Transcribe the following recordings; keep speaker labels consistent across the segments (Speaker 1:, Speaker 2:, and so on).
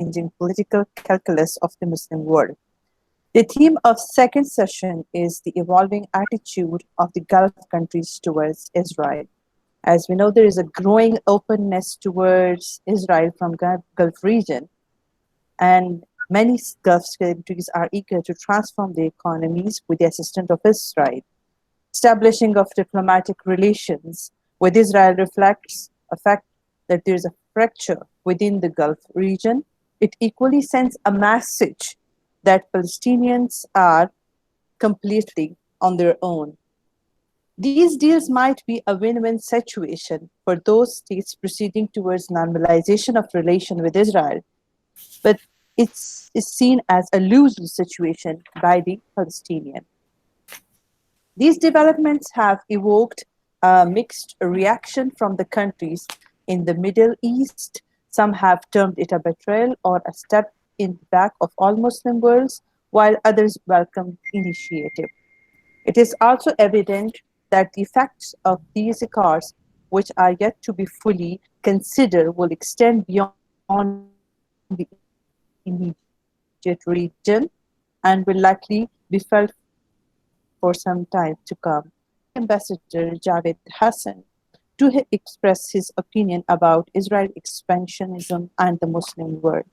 Speaker 1: changing political calculus of the Muslim world. The theme of second session is the evolving attitude of the Gulf countries towards Israel. As we know, there is a growing openness towards Israel from Gulf region, and many Gulf countries are eager to transform their economies with the assistance of Israel. Establishing of diplomatic relations with Israel reflects a fact that there is a fracture within the Gulf region. It equally sends a message that Palestinians are completely on their own. These deals might be a win-win situation for those states proceeding towards normalization of relation with Israel, but it's seen as a lose-lose situation by the Palestinian. These developments have evoked a mixed reaction from the countries in the Middle East. Some have termed it a betrayal or a step in the back of all Muslim worlds, while others welcome initiative. It is also evident that the effects of these accords, which are yet to be fully considered, will extend beyond the immediate region and will likely be felt for some time to come. Ambassador Javed Hassan to express his opinion about Israel expansionism and the Muslim world.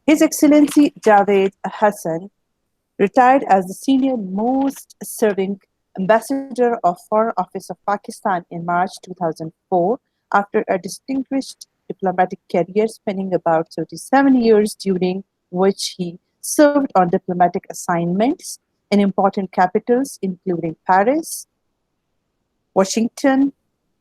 Speaker 1: His Excellency Javed Hassan retired as the senior most serving ambassador of Foreign Office of Pakistan in March 2004 after a distinguished diplomatic career spanning about 37 years, during which he served on diplomatic assignments in important capitals including Paris, Washington,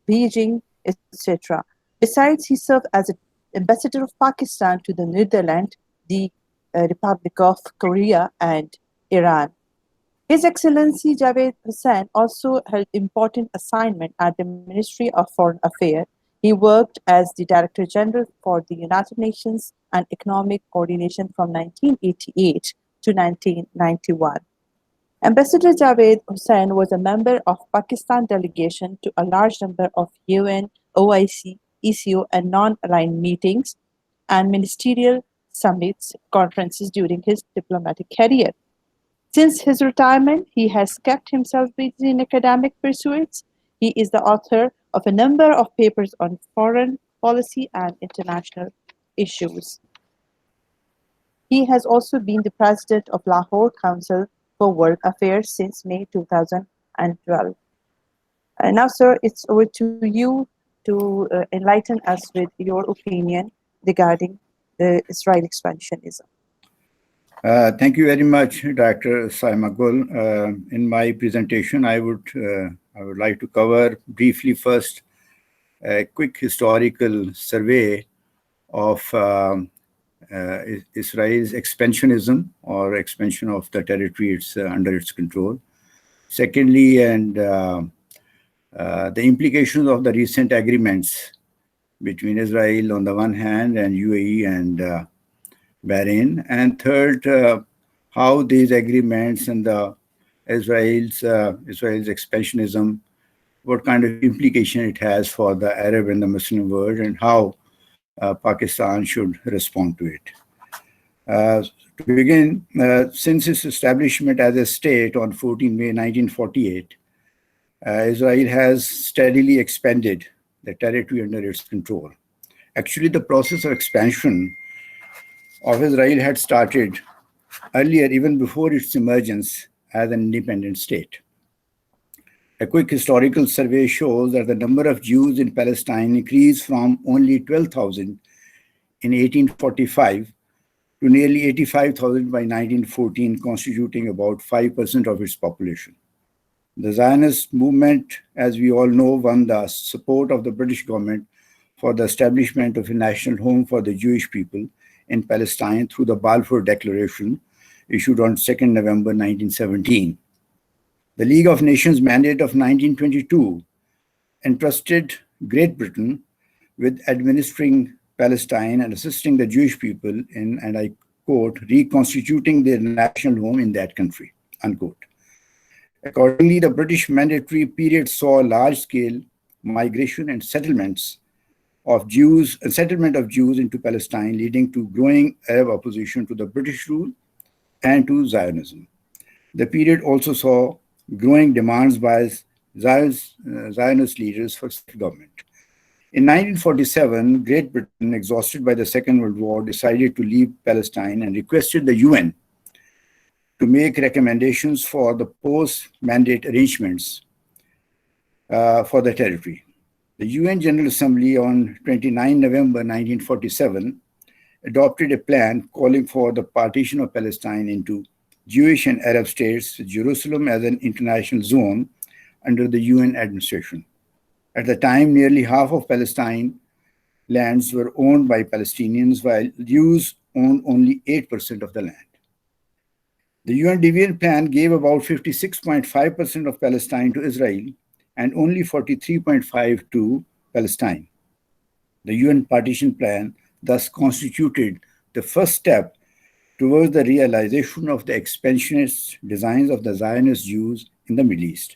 Speaker 1: Beijing, etc. Besides, he served as an ambassador of Pakistan to the Netherlands, the Republic of Korea, and Iran. His Excellency Javed Hassan also held important assignments at the Ministry of Foreign Affairs. He worked as the Director General for the United Nations and Economic Coordination from 1988 to 1991. Ambassador Javed Hussain was a member of Pakistan delegation to a large number of UN, OIC, ECO, and non-aligned meetings and ministerial summits, conferences during his diplomatic career. Since his retirement, he has kept himself busy in academic pursuits. He is the author of a number of papers on foreign policy and international issues. He has also been the president of Lahore Council for World Affairs since May 2012. Now, sir, it's over to you to enlighten us with your opinion regarding the Israel expansionism.
Speaker 2: Thank you very much, Dr. Saima Gul. In my presentation, I would like to cover briefly first a quick historical survey of Israel's expansionism or expansion of the territory under its control. Secondly, and the implications of the recent agreements between Israel on the one hand and UAE and Bahrain. And third, how these agreements and Israel's expansionism, what kind of implication it has for the Arab and the Muslim world, and how Pakistan should respond to it. To begin, since its establishment as a state on 14 May 1948, Israel has steadily expanded the territory under its control. Actually, the process of expansion of Israel had started earlier, even before its emergence as an independent state. A quick historical survey shows that the number of Jews in Palestine increased from only 12,000 in 1845 to nearly 85,000 by 1914, constituting about 5% of its population. The Zionist movement, as we all know, won the support of the British government for the establishment of a national home for the Jewish people in Palestine through the Balfour Declaration, issued on 2nd November 1917. The League of Nations mandate of 1922 entrusted Great Britain with administering Palestine and assisting the Jewish people in, and I quote, reconstituting their national home in that country, unquote. Accordingly, the British mandatory period saw large-scale migration and settlements of Jews, a settlement of Jews into Palestine, leading to growing Arab opposition to the British rule and to Zionism. The period also saw growing demands by Zionist leaders for self-government. In 1947, Great Britain, exhausted by the Second World War, decided to leave Palestine and requested the UN to make recommendations for the post-mandate arrangements for the territory. The UN General Assembly on 29 November 1947 adopted a plan calling for the partition of Palestine into Jewish and Arab states, with Jerusalem as an international zone under the UN administration. At the time, nearly half of Palestine lands were owned by Palestinians, while Jews owned only 8% of the land. The UN Deviant Plan gave about 56.5% of Palestine to Israel and only 43.5% to Palestine. The UN Partition Plan thus constituted the first step towards the realization of the expansionist designs of the Zionist Jews in the Middle East.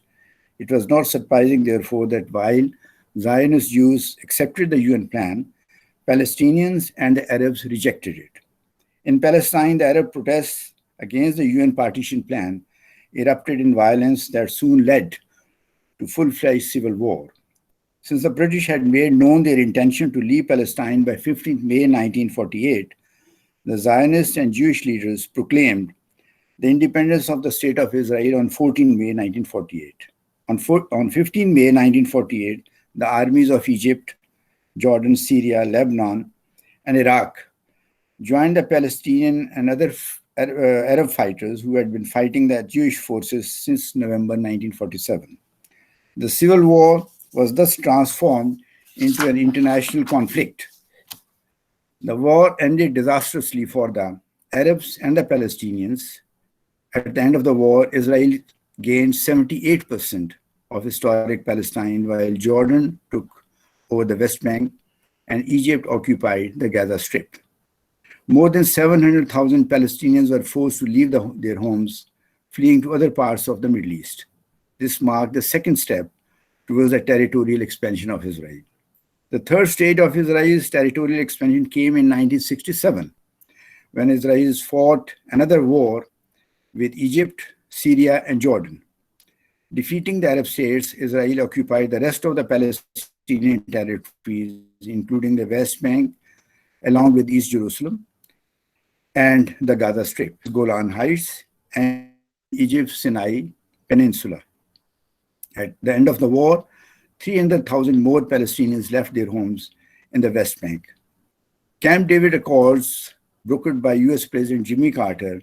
Speaker 2: It was not surprising, therefore, that while Zionist Jews accepted the UN plan, Palestinians and the Arabs rejected it. In Palestine, the Arab protests against the UN partition plan erupted in violence that soon led to full-fledged civil war. Since the British had made known their intention to leave Palestine by 15 May 1948, the Zionist and Jewish leaders proclaimed the independence of the State of Israel on 14 May 1948. On 15 May 1948, the armies of Egypt, Jordan, Syria, Lebanon, and Iraq joined the Palestinian and other Arab fighters who had been fighting the Jewish forces since November 1947. The civil war was thus transformed into an international conflict. The war ended disastrously for the Arabs and the Palestinians. At the end of the war, Israel gained 78% of historic Palestine, while Jordan took over the West Bank and Egypt occupied the Gaza Strip. More than 700,000 Palestinians were forced to leave their homes, fleeing to other parts of the Middle East. This marked the second step towards the territorial expansion of Israel. The third stage of Israel's territorial expansion came in 1967, when Israel fought another war with Egypt, Syria, and Jordan. Defeating the Arab states, Israel occupied the rest of the Palestinian territories, including the West Bank, along with East Jerusalem, and the Gaza Strip, Golan Heights, and Egypt's Sinai Peninsula. At the end of the war, 300,000 more Palestinians left their homes in the West Bank. Camp David Accords, brokered by US President Jimmy Carter,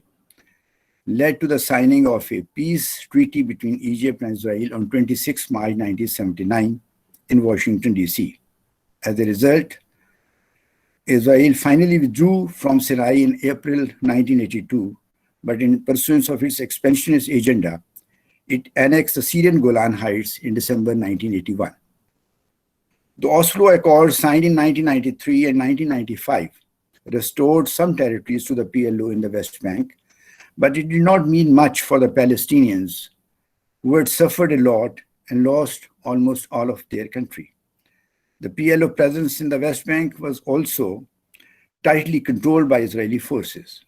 Speaker 2: led to the signing of a peace treaty between Egypt and Israel on 26 March 1979 in Washington, D.C. As a result, Israel finally withdrew from Sinai in April 1982, but in pursuance of its expansionist agenda, it annexed the Syrian Golan Heights in December 1981. The Oslo Accords, signed in 1993 and 1995, restored some territories to the PLO in the West Bank, but it did not mean much for the Palestinians, who had suffered a lot and lost almost all of their country. The PLO presence in the West Bank was also tightly controlled by Israeli forces.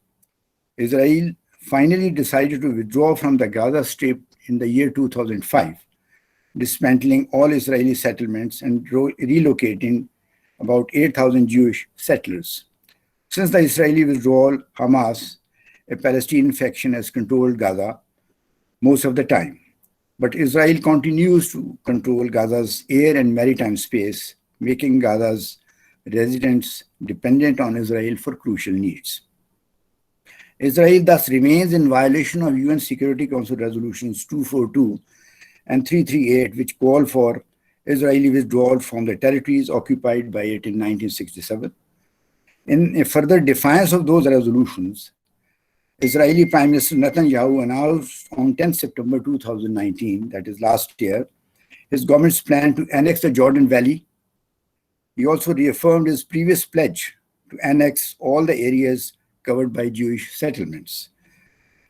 Speaker 2: Israel finally decided to withdraw from the Gaza Strip in the year 2005, dismantling all Israeli settlements and relocating about 8,000 Jewish settlers. Since the Israeli withdrawal, Hamas, a Palestinian faction, has controlled Gaza most of the time. But Israel continues to control Gaza's air and maritime space, making Gaza's residents dependent on Israel for crucial needs. Israel thus remains in violation of UN Security Council resolutions 242 and 338, which call for Israeli withdrawal from the territories occupied by it in 1967. In a further defiance of those resolutions, Israeli Prime Minister Netanyahu announced on 10 September 2019, that is last year, his government's plan to annex the Jordan Valley. He also reaffirmed his previous pledge to annex all the areas covered by Jewish settlements.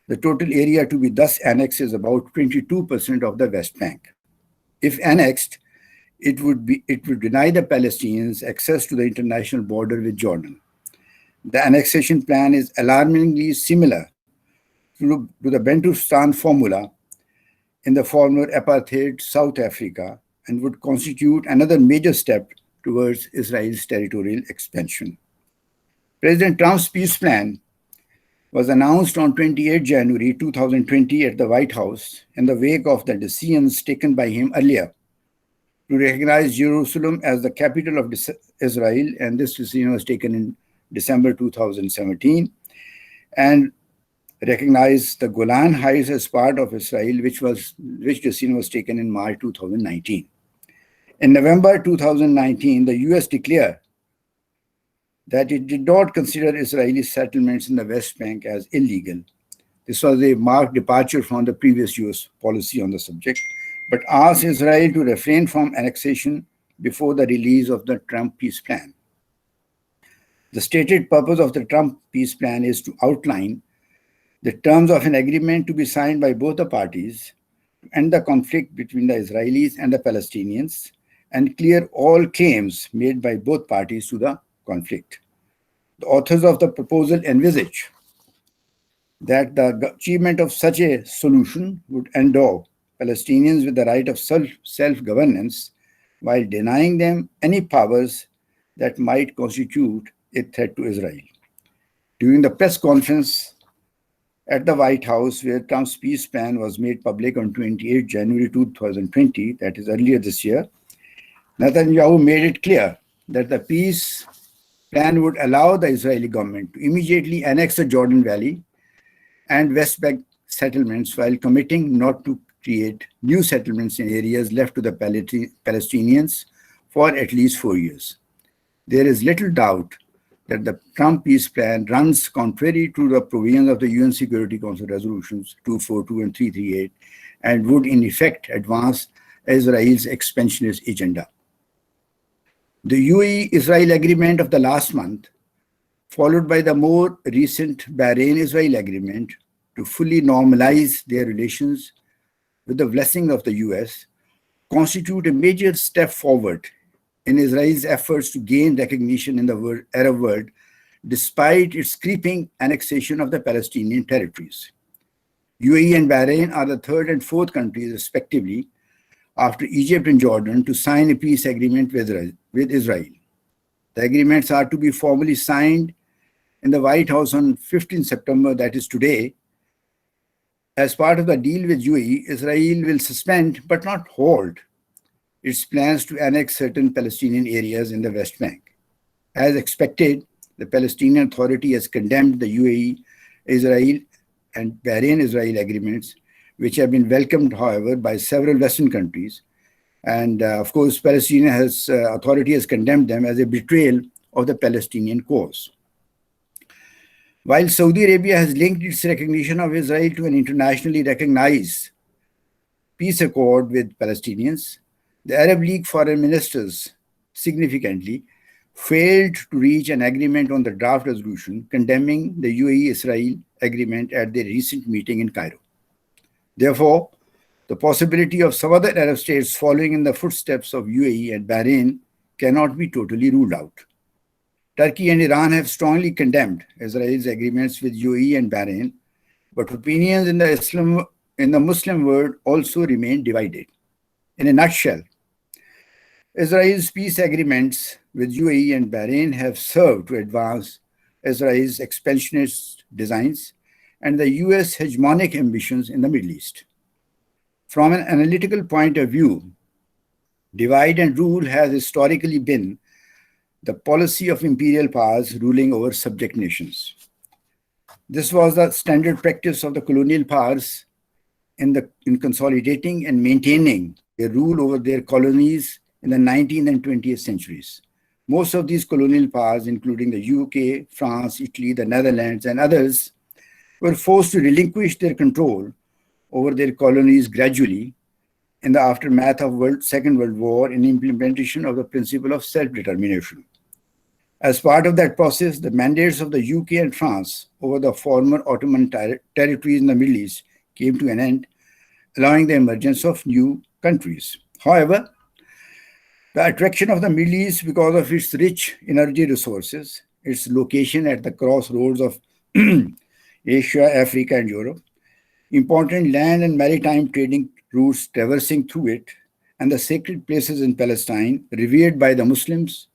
Speaker 2: The total area to be thus annexed is about 22% of the West Bank. If annexed, it would deny the Palestinians access to the international border with Jordan. The annexation plan is alarmingly similar to the Bantustan formula in the former apartheid South Africa and would constitute another major step towards Israel's territorial expansion. President Trump's peace plan was announced on 28 January 2020 at the White House in the wake of the decisions taken by him earlier to recognize Jerusalem as the capital of Israel, and this decision was taken in December 2017, and recognize the Golan Heights as part of Israel, which decision was taken in March 2019. In November 2019, the US declared that it did not consider Israeli settlements in the West Bank as illegal. This was a marked departure from the previous US policy on the subject, but asked Israel to refrain from annexation before the release of the Trump peace plan. The stated purpose of the Trump peace plan is to outline the terms of an agreement to be signed by both the parties to end the conflict between the Israelis and the Palestinians and clear all claims made by both parties to the conflict. The authors of the proposal envisage that the achievement of such a solution would endow Palestinians with the right of self-governance while denying them any powers that might constitute a threat to Israel. During the press conference at the White House, where Trump's peace plan was made public on 28 January 2020, that is earlier this year, Netanyahu made it clear that the peace plan would allow the Israeli government to immediately annex the Jordan Valley and West Bank settlements while committing not to create new settlements in areas left to the Palestinians for at least 4 years. There is little doubt that the Trump peace plan runs contrary to the provisions of the UN Security Council resolutions 242 and 338 and would in effect advance Israel's expansionist agenda. The UAE-Israel agreement of the last month, followed by the more recent Bahrain-Israel agreement to fully normalize their relations with the blessing of the US, constitute a major step forward in Israel's efforts to gain recognition in the Arab world, despite its creeping annexation of the Palestinian territories. UAE and Bahrain are the third and fourth countries, respectively, after Egypt and Jordan, to sign a peace agreement with Israel. The agreements are to be formally signed in the White House on 15 September, that is today. As part of the deal with UAE, Israel will suspend but not halt its plans to annex certain Palestinian areas in the West Bank. As expected, the Palestinian Authority has condemned the UAE, Israel, and Bahrain-Israel agreements, which have been welcomed, however, by several Western countries. And of course, Palestinian Authority has condemned them as a betrayal of the Palestinian cause. While Saudi Arabia has linked its recognition of Israel to an internationally recognized peace accord with Palestinians, the Arab League foreign ministers significantly failed to reach an agreement on the draft resolution condemning the UAE-Israel agreement at their recent meeting in Cairo. Therefore, the possibility of some other Arab states following in the footsteps of UAE and Bahrain cannot be totally ruled out. Turkey and Iran have strongly condemned Israel's agreements with UAE and Bahrain, but opinions in the Muslim world also remain divided. In a nutshell, Israel's peace agreements with UAE and Bahrain have served to advance Israel's expansionist designs and the US hegemonic ambitions in the Middle East. From an analytical point of view, divide and rule has historically been the policy of imperial powers ruling over subject nations. This was the standard practice of the colonial powers in consolidating and maintaining their rule over their colonies in the 19th and 20th centuries. Most of these colonial powers, including the UK, France, Italy, the Netherlands, and others, were forced to relinquish their control over their colonies gradually in the aftermath of Second World War in implementation of the principle of self-determination. As part of that process, the mandates of the UK and France over the former Ottoman territories in the Middle East came to an end, allowing the emergence of new countries. However, The attraction of the Middle East because of its rich energy resources, its location at the crossroads of Asia, Africa, and Europe, important land and maritime trading routes traversing through it, and the sacred places in Palestine, revered by the Muslims,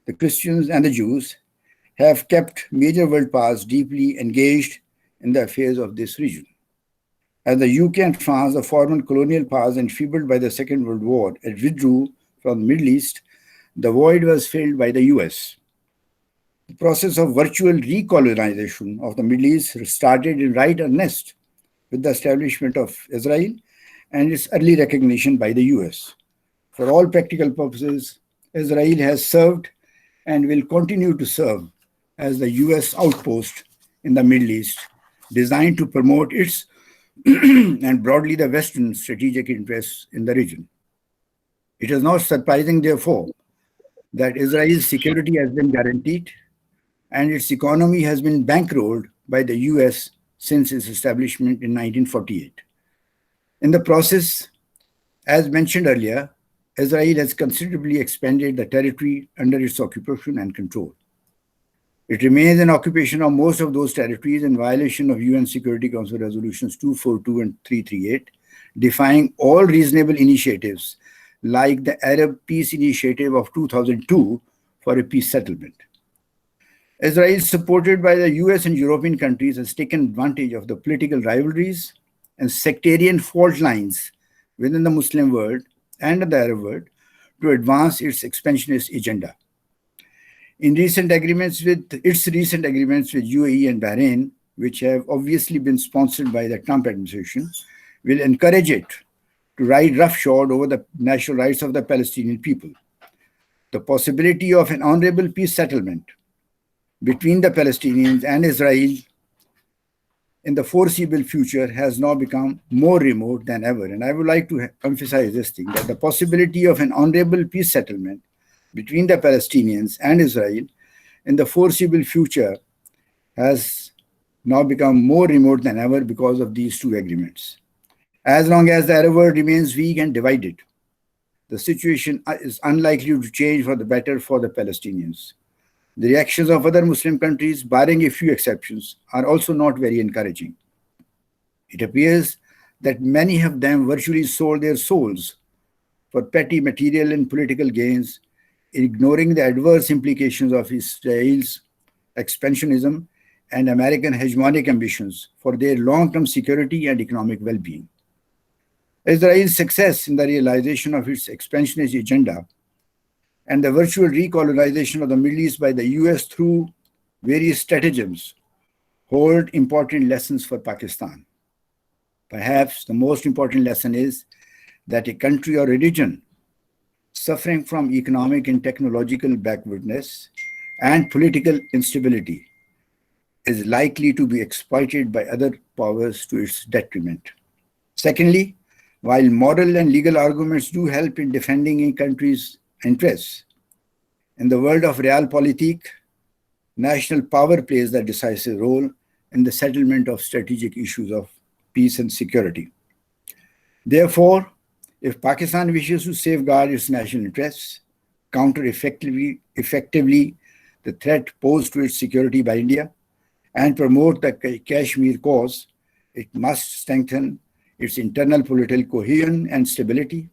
Speaker 2: the Christians, and the Jews, have kept major world powers deeply engaged in the affairs of this region. As the UK and France, the former colonial powers enfeebled by the Second World War, withdrew from the Middle East, the void was filled by the US. The process of virtual recolonization of the Middle East started in right earnest with the establishment of Israel and its early recognition by the US. For all practical purposes, Israel has served and will continue to serve as the US outpost in the Middle East, designed to promote its and broadly the Western strategic interests in the region. It is not surprising, therefore, that Israel's security has been guaranteed and its economy has been bankrolled by the US since its establishment in 1948. In the process, as mentioned earlier, Israel has considerably expanded the territory under its occupation and control. It remains in occupation of most of those territories in violation of UN Security Council Resolutions 242 and 338, defying all reasonable initiatives like the Arab Peace Initiative of 2002 for a peace settlement. Israel, supported by the US and European countries, has taken advantage of the political rivalries and sectarian fault lines within the Muslim world and the Arab world to advance its expansionist agenda. Its recent agreements with UAE and Bahrain, which have obviously been sponsored by the Trump administration, will encourage it to ride roughshod over the national rights of the Palestinian people. The possibility of an honorable peace settlement between the Palestinians and Israel in the foreseeable future has now become more remote than ever. And I would like to emphasize this thing, that the possibility of an honorable peace settlement between the Palestinians and Israel in the foreseeable future has now become more remote than ever because of these two agreements. As long as the Arab world remains weak and divided, the situation is unlikely to change for the better for the Palestinians. The reactions of other Muslim countries, barring a few exceptions, are also not very encouraging. It appears that many of them virtually sold their souls for petty material and political gains, ignoring the adverse implications of Israel's expansionism and American hegemonic ambitions for their long-term security and economic well-being. Israel's success in the realization of its expansionist agenda and the virtual recolonization of the Middle East by the US through various stratagems hold important lessons for Pakistan. Perhaps the most important lesson is that a country or a region suffering from economic and technological backwardness and political instability is likely to be exploited by other powers to its detriment. Secondly, while moral and legal arguments do help in defending a country's interests, in the world of realpolitik, national power plays a decisive role in the settlement of strategic issues of peace and security. Therefore, if Pakistan wishes to safeguard its national interests, counter effectively the threat posed to its security by India, and promote the Kashmir cause, it must strengthen its internal political cohesion and stability,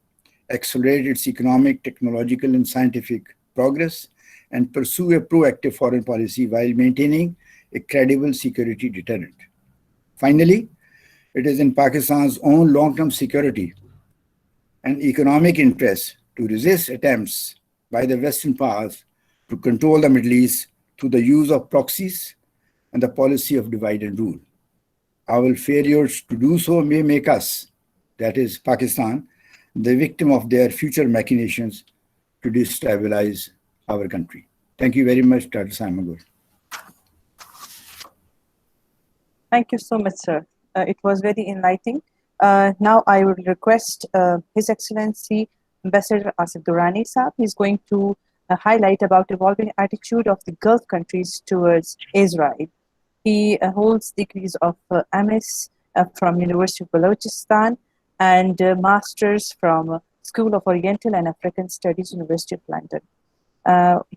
Speaker 2: accelerate its economic, technological, and scientific progress, and pursue a proactive foreign policy while maintaining a credible security deterrent. Finally, it is in Pakistan's own long-term security and economic interests to resist attempts by the Western powers to control the Middle East through the use of proxies and the policy of divide and rule. Our failures to do so may make us, that is Pakistan, the victim of their future machinations to destabilize our country. Thank you very much, Dr. Simon.
Speaker 1: Thank you so much, sir. It was very enlightening. Now I would request His Excellency Ambassador Asif Durrani Saab. He's going to highlight about evolving attitude of the Gulf countries towards Israel. He holds degrees of MS from University of Balochistan and masters from School of Oriental and African Studies, University of London.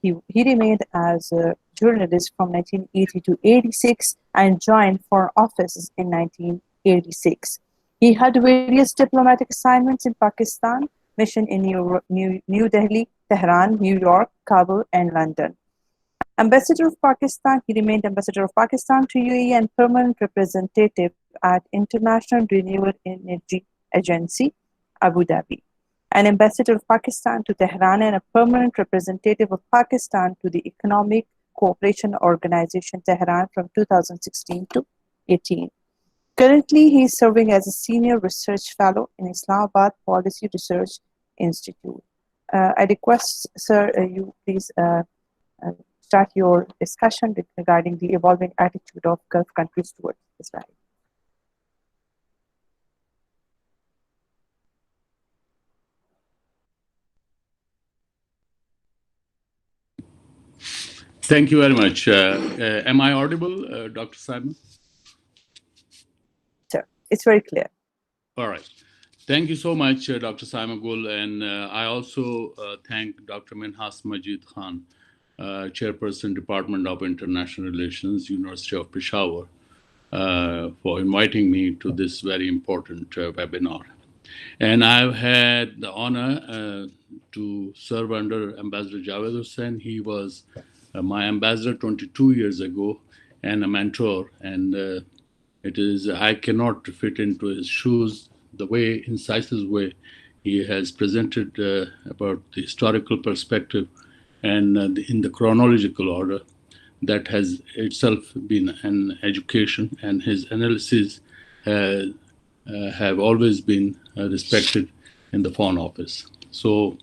Speaker 1: He remained as a journalist from 1980 to 86 and joined Foreign Office in 1986. He had various diplomatic assignments in Pakistan, mission in New Delhi, Tehran, New York, Kabul, and London. Ambassador of Pakistan, he remained Ambassador of Pakistan to UAE and permanent representative at International Renewable Energy Agency, Abu Dhabi. An ambassador of Pakistan to Tehran and a permanent representative of Pakistan to the Economic Cooperation Organization, Tehran, from 2016 to 18. Currently, he is serving as a senior research fellow in Islamabad Policy Research Institute. I request, sir, you please start your discussion regarding the evolving attitude of Gulf countries towards Israel.
Speaker 3: Thank you very much. Am I audible, Dr. Simon?
Speaker 1: Sir, it's very clear.
Speaker 3: All right. Thank you so much, Dr. Simon Gul. And I also thank Dr. Minhas Majid Khan, Chairperson, Department of International Relations, University of Peshawar, for inviting me to this very important webinar. And I've had the honor to serve under Ambassador Javed Hussain. He was my ambassador 22 years ago and a mentor. And I cannot fit into his shoes the way, incisive way he has presented about the historical perspective and in the chronological order. That has itself been an education, and his analysis have always been respected in the Foreign Office. So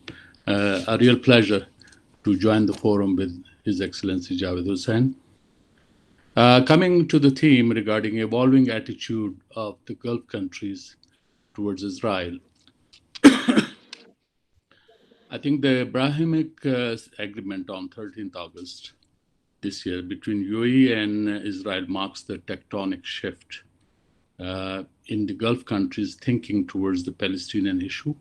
Speaker 3: a real pleasure to join the forum with His Excellency Javed Hussain. Coming to the theme regarding evolving attitude of the Gulf countries towards Israel, I think the Abrahamic agreement on 13th August this year between UAE and Israel marks the tectonic shift in the Gulf countries thinking towards the Palestinian issue,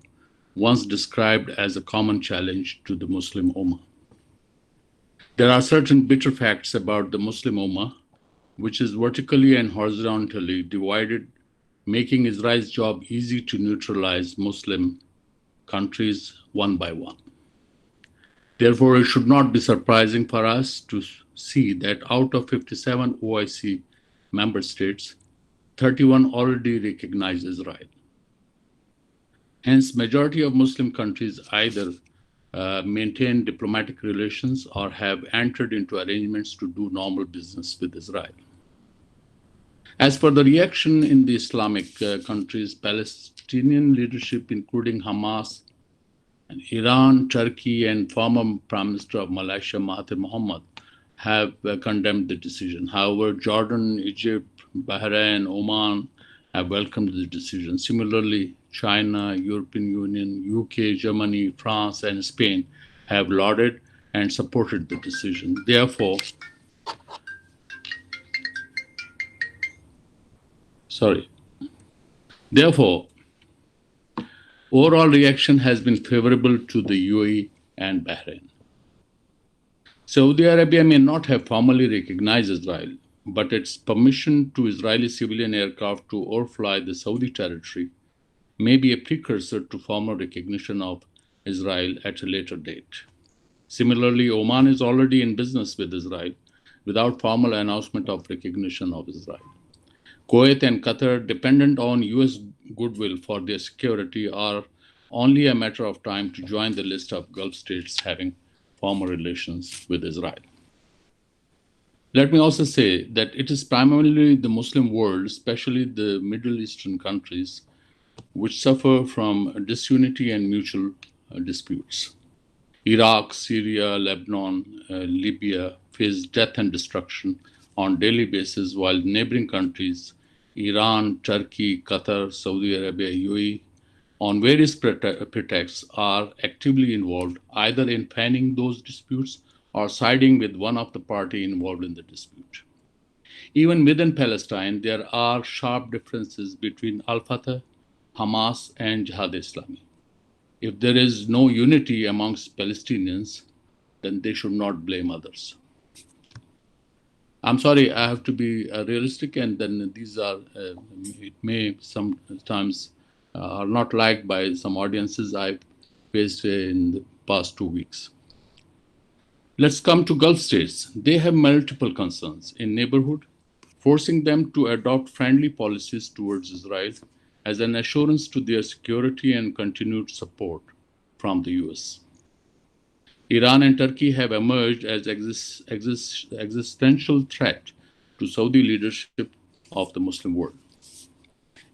Speaker 3: once described as a common challenge to the Muslim Ummah. There are certain bitter facts about the Muslim Ummah, which is vertically and horizontally divided, making Israel's job easy to neutralize Muslim countries one by one. Therefore, it should not be surprising for us to see that out of 57 OIC member states, 31 already recognize Israel. Hence, majority of Muslim countries either maintain diplomatic relations or have entered into arrangements to do normal business with Israel. As for the reaction in the Islamic countries, Palestinian leadership, including Hamas, and Iran, Turkey, and former Prime Minister of Malaysia, Mahathir Mohamad, have condemned the decision. However, Jordan, Egypt, Bahrain, Oman have welcomed the decision. Similarly, China, European Union, UK, Germany, France, and Spain have lauded and supported the decision. Therefore, overall reaction has been favorable to the UAE and Bahrain. Saudi Arabia may not have formally recognized Israel, but its permission to Israeli civilian aircraft to overfly the Saudi territory may be a precursor to formal recognition of Israel at a later date. Similarly, Oman is already in business with Israel without formal announcement of recognition of Israel. Kuwait and Qatar, dependent on US goodwill for their security, are only a matter of time to join the list of Gulf states having formal relations with Israel. Let me also say that it is primarily the Muslim world, especially the Middle Eastern countries, which suffer from disunity and mutual disputes. Iraq, Syria, Lebanon, Libya face death and destruction on a daily basis, while neighboring countries, Iran, Turkey, Qatar, Saudi Arabia, UAE, on various pretexts are actively involved either in fanning those disputes or siding with one of the party involved in the dispute. Even within Palestine, there are sharp differences between Al-Fatah, Hamas, and Jihad Islami. If there is no unity amongst Palestinians, then they should not blame others. I'm sorry, I have to be realistic, and then these are, it may sometimes are not liked by some audiences I've faced in the past 2 weeks. Let's come to Gulf states. They have multiple concerns in neighborhood, forcing them to adopt friendly policies towards Israel as an assurance to their security and continued support from the US. Iran and Turkey have emerged as existential threat to Saudi leadership of the Muslim world.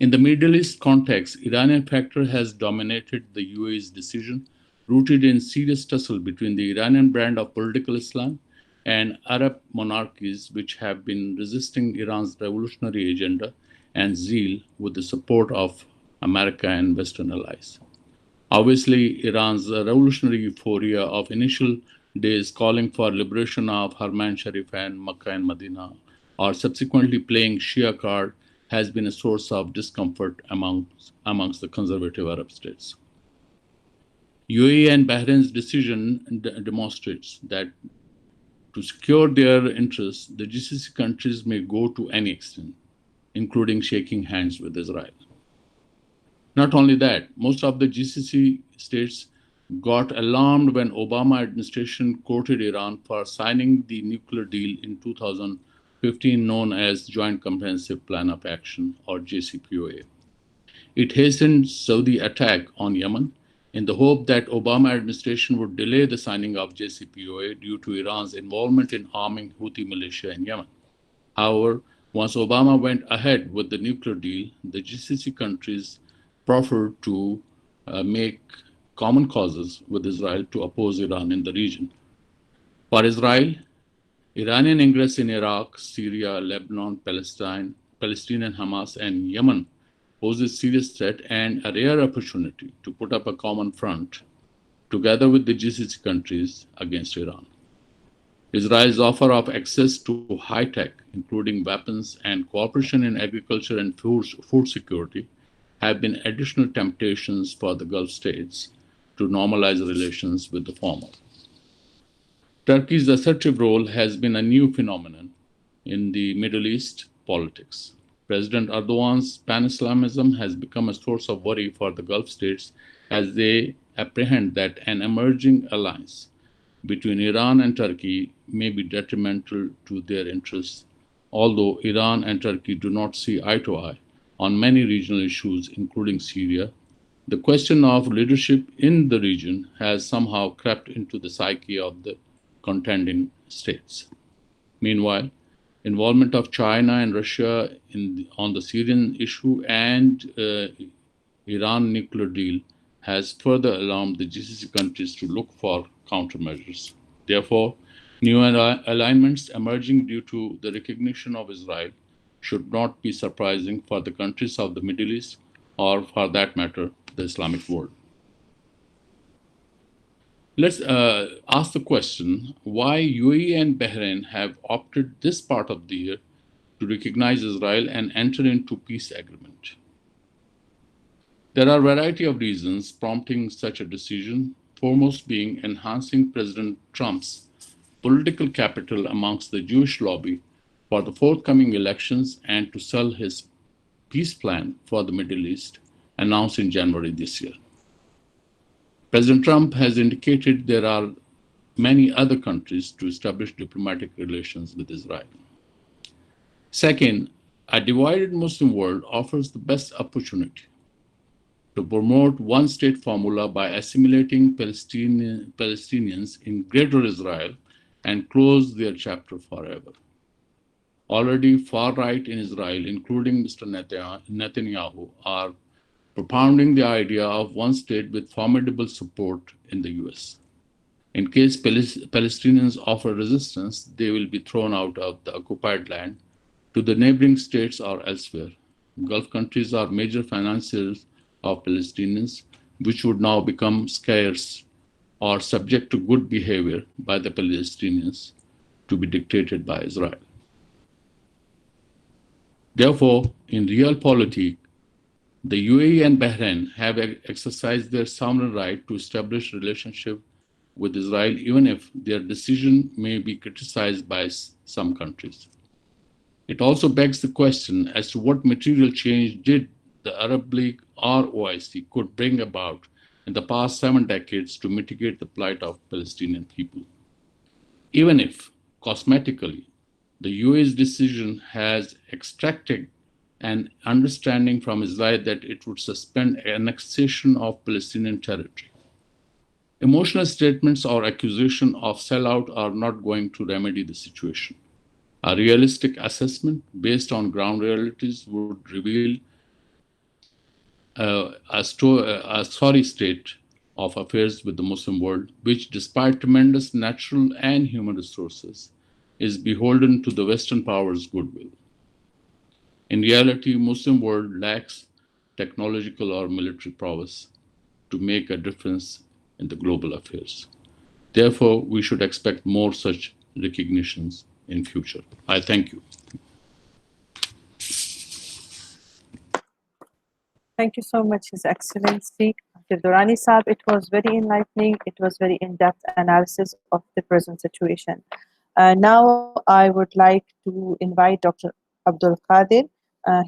Speaker 3: In the Middle East context, Iranian factor has dominated the UAE's decision, rooted in serious tussle between the Iranian brand of political Islam and Arab monarchies which have been resisting Iran's revolutionary agenda and zeal with the support of America and Western allies. Obviously, Iran's revolutionary euphoria of initial days calling for liberation of Harman Sharif and Makkah and Medina, or subsequently playing Shia card, has been a source of discomfort amongst the conservative Arab states. UAE and Bahrain's decision demonstrates that to secure their interests, the GCC countries may go to any extent, including shaking hands with Israel. Not only that, most of the GCC states got alarmed when Obama administration courted Iran for signing the nuclear deal in 2015 known as Joint Comprehensive Plan of Action, or JCPOA. It hastened Saudi attack on Yemen in the hope that Obama administration would delay the signing of JCPOA due to Iran's involvement in arming Houthi militia in Yemen. However, once Obama went ahead with the nuclear deal, the GCC countries proffered to make common causes with Israel to oppose Iran in the region. For Israel, Iranian ingress in Iraq, Syria, Lebanon, Palestine and Hamas, and Yemen poses serious threat and a rare opportunity to put up a common front together with the GCC countries against Iran. Israel's offer of access to high tech, including weapons and cooperation in agriculture and food security, have been additional temptations for the Gulf states to normalize relations with the former. Turkey's assertive role has been a new phenomenon in the Middle East politics. President Erdogan's pan-Islamism has become a source of worry for the Gulf states as they apprehend that an emerging alliance between Iran and Turkey may be detrimental to their interests, although Iran and Turkey do not see eye to eye on many regional issues, including Syria. The question of leadership in the region has somehow crept into the psyche of the contending states. Meanwhile, involvement of China and Russia on the Syrian issue and Iran nuclear deal has further alarmed the GCC countries to look for countermeasures. Therefore, new alignments emerging due to the recognition of Israel should not be surprising for the countries of the Middle East, or for that matter, the Islamic world. Let's ask the question why UAE and Bahrain have opted this part of the year to recognize Israel and enter into peace agreement. There are a variety of reasons prompting such a decision, foremost being enhancing President Trump's political capital amongst the Jewish lobby for the forthcoming elections and to sell his peace plan for the Middle East, announced in January this year. President Trump has indicated there are many other countries to establish diplomatic relations with Israel. Second, a divided Muslim world offers the best opportunity to promote one-state formula by assimilating Palestinians in Greater Israel and close their chapter forever. Already far-right in Israel, including Mr. Netanyahu, are propounding the idea of one state with formidable support in the US. In case Palestinians offer resistance, they will be thrown out of the occupied land to the neighboring states or elsewhere. Gulf countries are major financiers of Palestinians, which would now become scarce or subject to good behavior by the Palestinians to be dictated by Israel. Therefore, in realpolitik, The UAE and Bahrain have exercised their sovereign right to establish relationship with Israel, even if their decision may be criticized by some countries. It also begs the question as to what material change did the Arab League or OIC could bring about in the past 7 decades to mitigate the plight of Palestinian people. Even if, cosmetically, the UAE's decision has extracted an understanding from Israel that it would suspend annexation of Palestinian territory. Emotional statements or accusation of sellout are not going to remedy the situation. A realistic assessment based on ground realities would reveal a sorry state of affairs with the Muslim world, which, despite tremendous natural and human resources, is beholden to the Western powers' goodwill. In reality, Muslim world lacks technological or military prowess to make a difference in the global affairs. Therefore, we should expect more such recognitions in future. I thank you.
Speaker 1: Thank you so much, His Excellency. Dr. Durrani Saab, it was very enlightening. It was very in-depth analysis of the present situation. Now I would like to invite Dr. Abdul Qadir.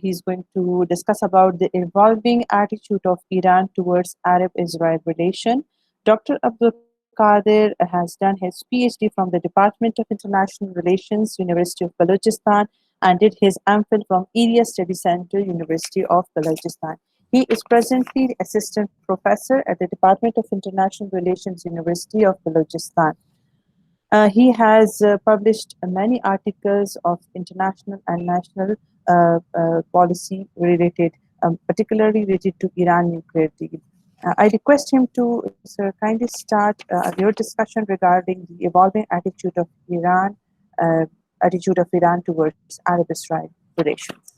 Speaker 1: He's going to discuss about the evolving attitude of Iran towards Arab-Israel relation. Dr. Abdul Qadir has done his PhD from the Department of International Relations, University of Balochistan, and did his MPhil from Area Study Center, University of Balochistan. He is presently the Assistant Professor at the Department of International Relations, University of Balochistan. He has published many articles of international and national policy related, particularly related to Iran nuclear deal. I request him to, sir, kindly start your discussion regarding the evolving attitude of Iran towards Arab-Israel relations.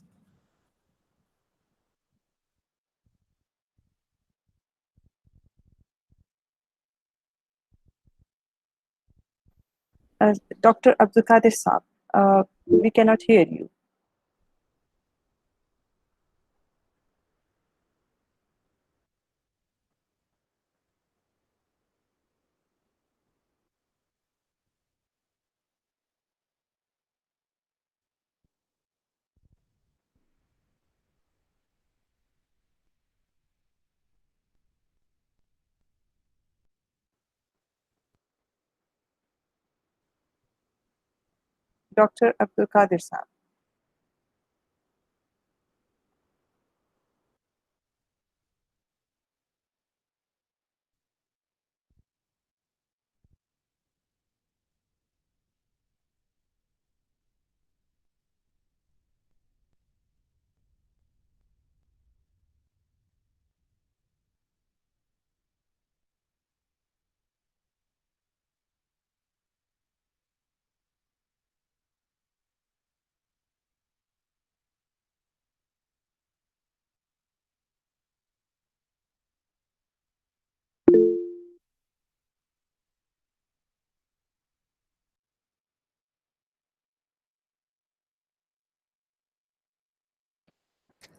Speaker 1: Dr. Abdul Qadir Saab, we cannot hear you. Dr. Abdul Qadir Saab.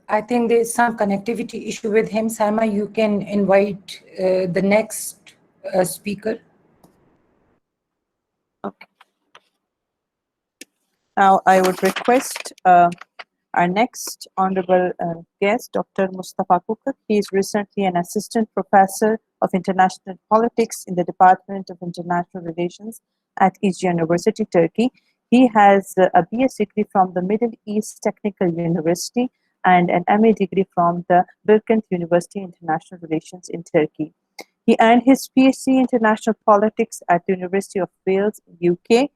Speaker 4: I think there's some connectivity issue with him. Salma, you can invite the next speaker.
Speaker 1: Okay. Now I would request our next honorable guest, Dr. Mustafa Kukuk. He is recently an assistant professor of international politics in the Department of International Relations at Izmir University, Turkey. He has a BS degree from the Middle East Technical University and an MA degree from the Bilkent University International Relations in Turkey. He earned his PhD in International Politics at the University of Wales, UK,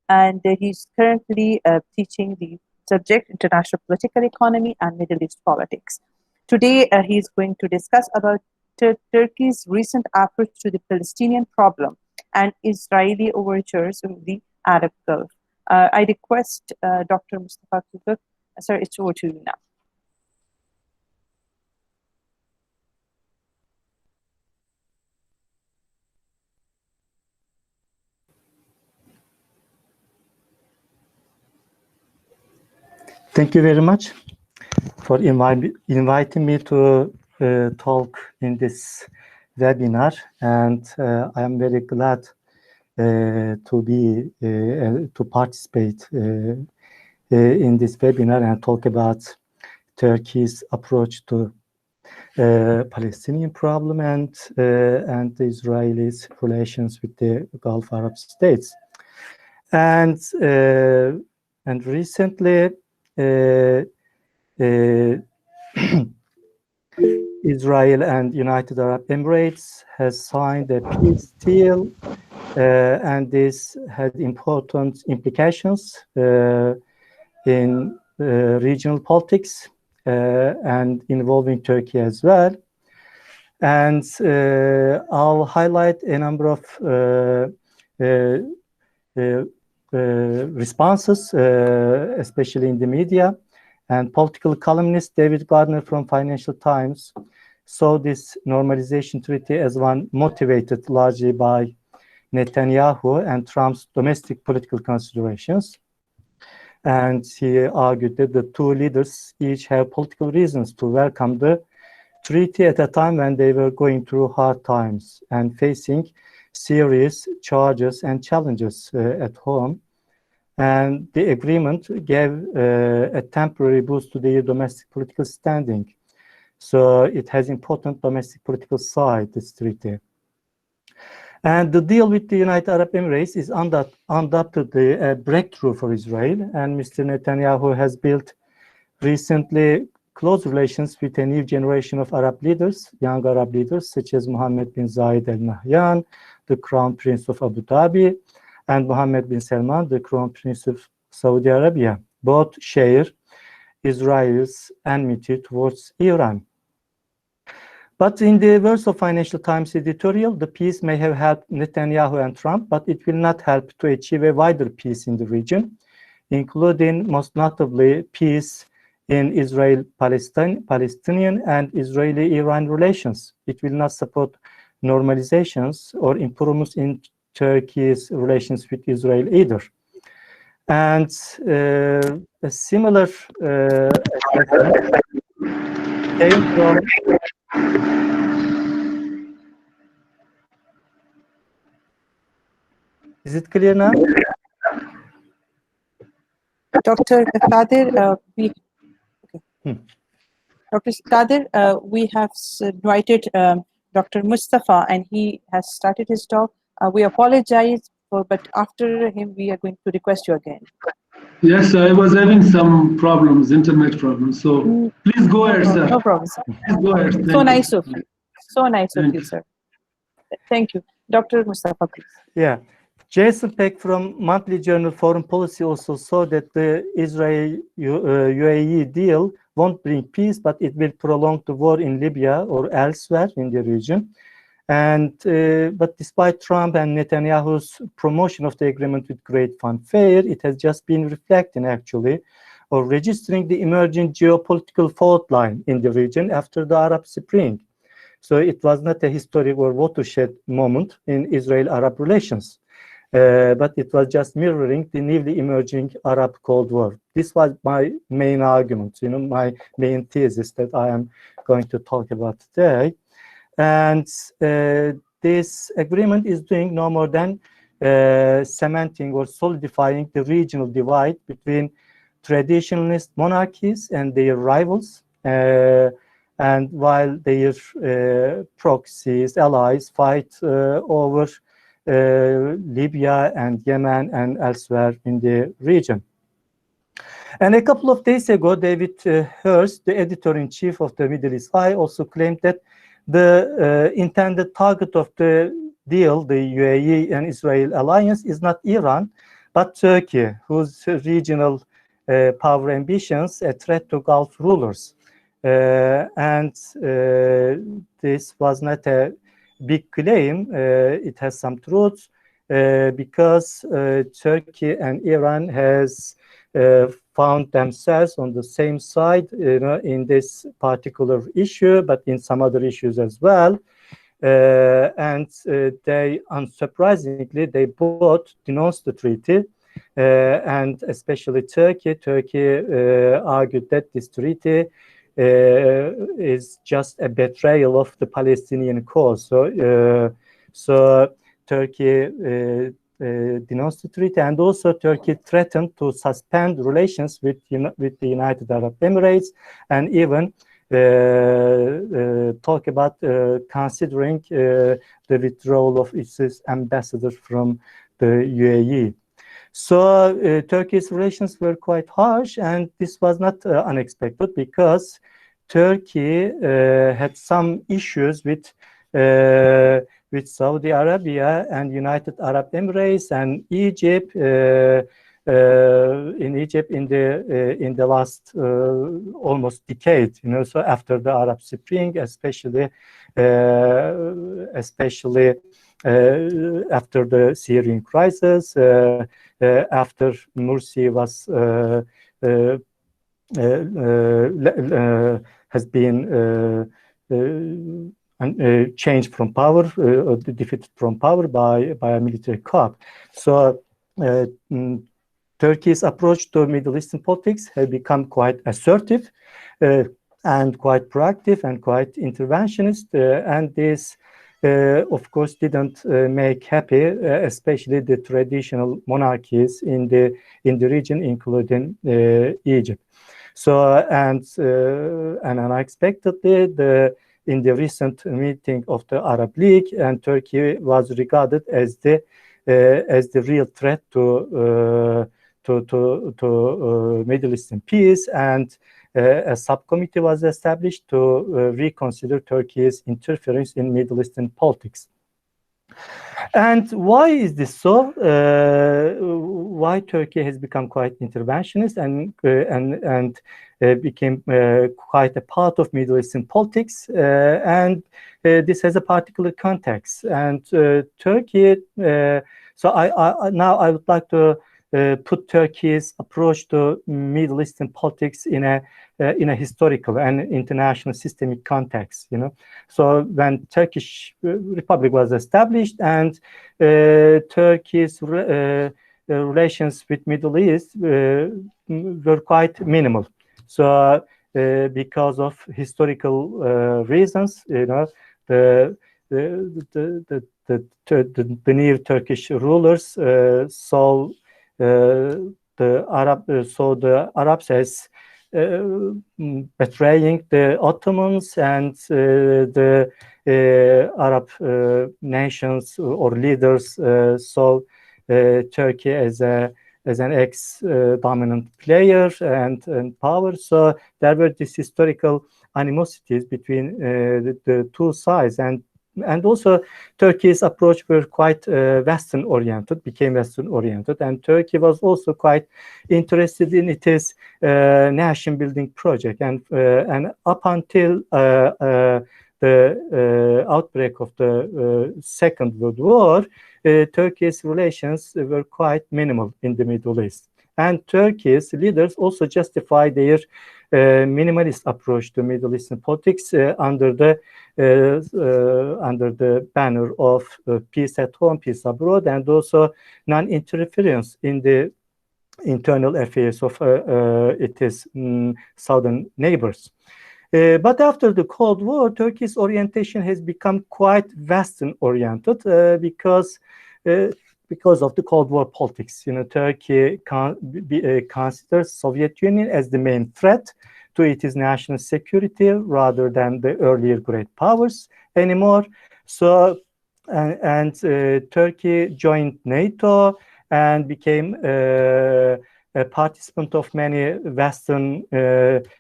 Speaker 1: and he's currently teaching the subject International Political Economy and Middle East Politics. Today, he's going to discuss about Turkey's recent approach to the Palestinian problem and Israeli overtures in the Arab Gulf. I request Dr. Mustafa Kukuk. Sir, it's over to you now.
Speaker 5: Thank you very much. for inviting me to talk in this webinar, and I am very glad to participate in this webinar and talk about Turkey's approach to Palestinian problem and the Israelis' relations with the Gulf Arab states. And recently, Israel and United Arab Emirates has signed a peace deal, and this had important implications in regional politics and involving Turkey as well. And I'll highlight a number of responses, especially in the media. And political columnist David Gardner from Financial Times saw this normalization treaty as one motivated largely by Netanyahu and Trump's domestic political considerations. And he argued that the two leaders each have political reasons to welcome the treaty at a time when they were going through hard times and facing serious charges and challenges at home. And the agreement gave a temporary boost to their domestic political standing. So it has important domestic political side, this treaty. And the deal with the United Arab Emirates is undoubtedly a breakthrough for Israel. And Mr. Netanyahu has built recently close relations with a new generation of Arab leaders, young Arab leaders, such as Mohammed bin Zayed Al Nahyan, the Crown Prince of Abu Dhabi, and Mohammed bin Salman, the Crown Prince of Saudi Arabia. Both share Israel's enmity towards Iran. But in the words of Financial Times editorial, the peace may have helped Netanyahu and Trump, but it will not help to achieve a wider peace in the region, including most notably peace in Israel-Palestinian and Israeli-Iran relations. It will not support normalizations or improvements in Turkey's relations with Israel either. And a similar assessment came from Is it clear now?
Speaker 1: Dr. Kadir, Dr. Kadir, we have invited Dr. Mustafa, and he has started his talk. We apologize, but after him, we are going to request you again.
Speaker 6: Yes, I was having some problems, internet problems. So please go ahead, sir.
Speaker 1: No problem, sir.
Speaker 6: Please go ahead.
Speaker 1: So nice of you. So nice of you, sir. Thank you. Dr. Mustafa, please.
Speaker 5: Yeah. Jason Peck from monthly journal Foreign Policy also saw that the Israel-UAE deal won't bring peace, but it will prolong the war in Libya or elsewhere in the region. And but despite Trump and Netanyahu's promotion of the agreement with great fanfare, it has just been reflecting actually, or registering the emerging geopolitical fault line in the region after the Arab Spring. So it was not a historic or watershed moment in Israel-Arab relations, but it was just mirroring the newly emerging Arab Cold War. This was my main argument, my main thesis that I am going to talk about today. And this agreement is doing no more than cementing or solidifying the regional divide between traditionalist monarchies and their rivals. And while their proxies, allies fight over Libya and Yemen and elsewhere in the region. And a couple of days ago, David Hurst, the editor-in-chief of the Middle East Eye, also claimed that the intended target of the deal, the UAE and Israel alliance, is not Iran, but Turkey, whose regional power ambitions a threat to Gulf rulers. And this was not a big claim. It has some truth because Turkey and Iran has found themselves on the same side, in this particular issue, but in some other issues as well. And they, unsurprisingly, they both denounced the treaty, and especially Turkey. Turkey argued that this treaty is just a betrayal of the Palestinian cause. So Turkey denounced the treaty, and also Turkey threatened to suspend relations with the United Arab Emirates, and even talk about considering the withdrawal of its ambassador from the UAE. So Turkey's relations were quite harsh, and this was not unexpected, because Turkey had some issues with Saudi Arabia and United Arab Emirates and Egypt. In Egypt in the last almost decade, so after the Arab Spring, especially after the Syrian crisis, after Morsi has been changed from power, or defeated from power by a military coup. So Turkey's approach to Middle Eastern politics has become quite assertive and quite proactive and quite interventionist, and this of course didn't make happy especially the traditional monarchies in the region, including Egypt. So and unexpectedly, in the recent meeting of the Arab League, and Turkey was regarded as the real threat to Middle Eastern peace, and a subcommittee was established to reconsider Turkey's interference in Middle Eastern politics. And why is this so? Why Turkey has become quite interventionist and became quite a part of Middle Eastern politics, and this has a particular context. And Turkey. So now I would like to put Turkey's approach to Middle Eastern politics in a historical and international systemic context. So when Turkish Republic was established, and Turkey's relations with Middle East were quite minimal. So because of historical reasons, the near Turkish rulers saw the Arabs as betraying the Ottomans, and the Arab nations or leaders saw Turkey as an ex-dominant player and power. So there were these historical animosities between the two sides, and also Turkey's approach were quite became Western-oriented, and Turkey was also quite interested in its nation-building project. And up until the outbreak of the Second World War, Turkey's relations were quite minimal in the Middle East. And Turkey's leaders also justify their minimalist approach to Middle Eastern politics under the banner of peace at home, peace abroad, and also non-interference in the internal affairs of its southern neighbors. But after the Cold War, Turkey's orientation has become quite Western-oriented because of the Cold War politics. Turkey considers Soviet Union as the main threat to its national security rather than the earlier great powers anymore. So, and Turkey joined NATO and became a participant of many Western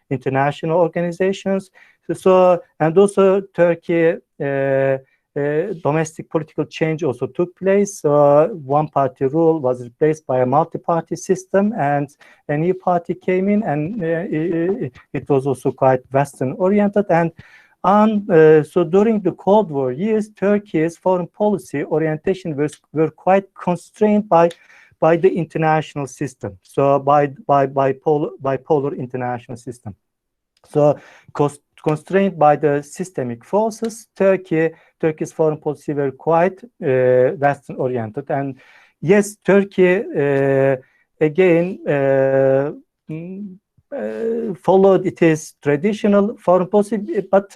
Speaker 5: international organizations. So, and also Turkey domestic political change also took place. One-party rule was replaced by a multi-party system, and a new party came in, and it was also quite Western-oriented. And so during the Cold War years, Turkey's foreign policy orientation were quite constrained by the international system, so by bipolar international system. So constrained by the systemic forces, Turkey's foreign policy were quite Western-oriented. And yes, Turkey again followed its traditional foreign policy, but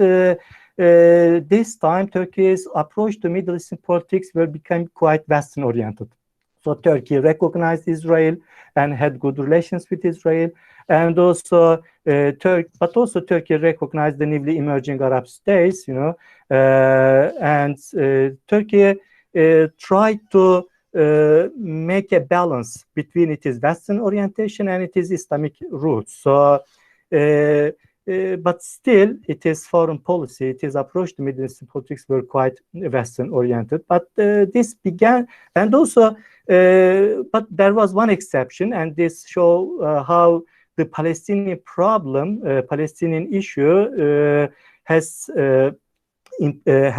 Speaker 5: this time Turkey's approach to Middle Eastern politics will become quite Western-oriented. So Turkey recognized Israel and had good relations with Israel, and also Turkey recognized the newly emerging Arab states, and Turkey tried to make a balance between its Western orientation and its Islamic roots. So, but still, its foreign policy, its approach to Middle Eastern politics were quite Western-oriented. But this began, and also, but there was one exception, and this show how the Palestinian problem, Palestinian issue, has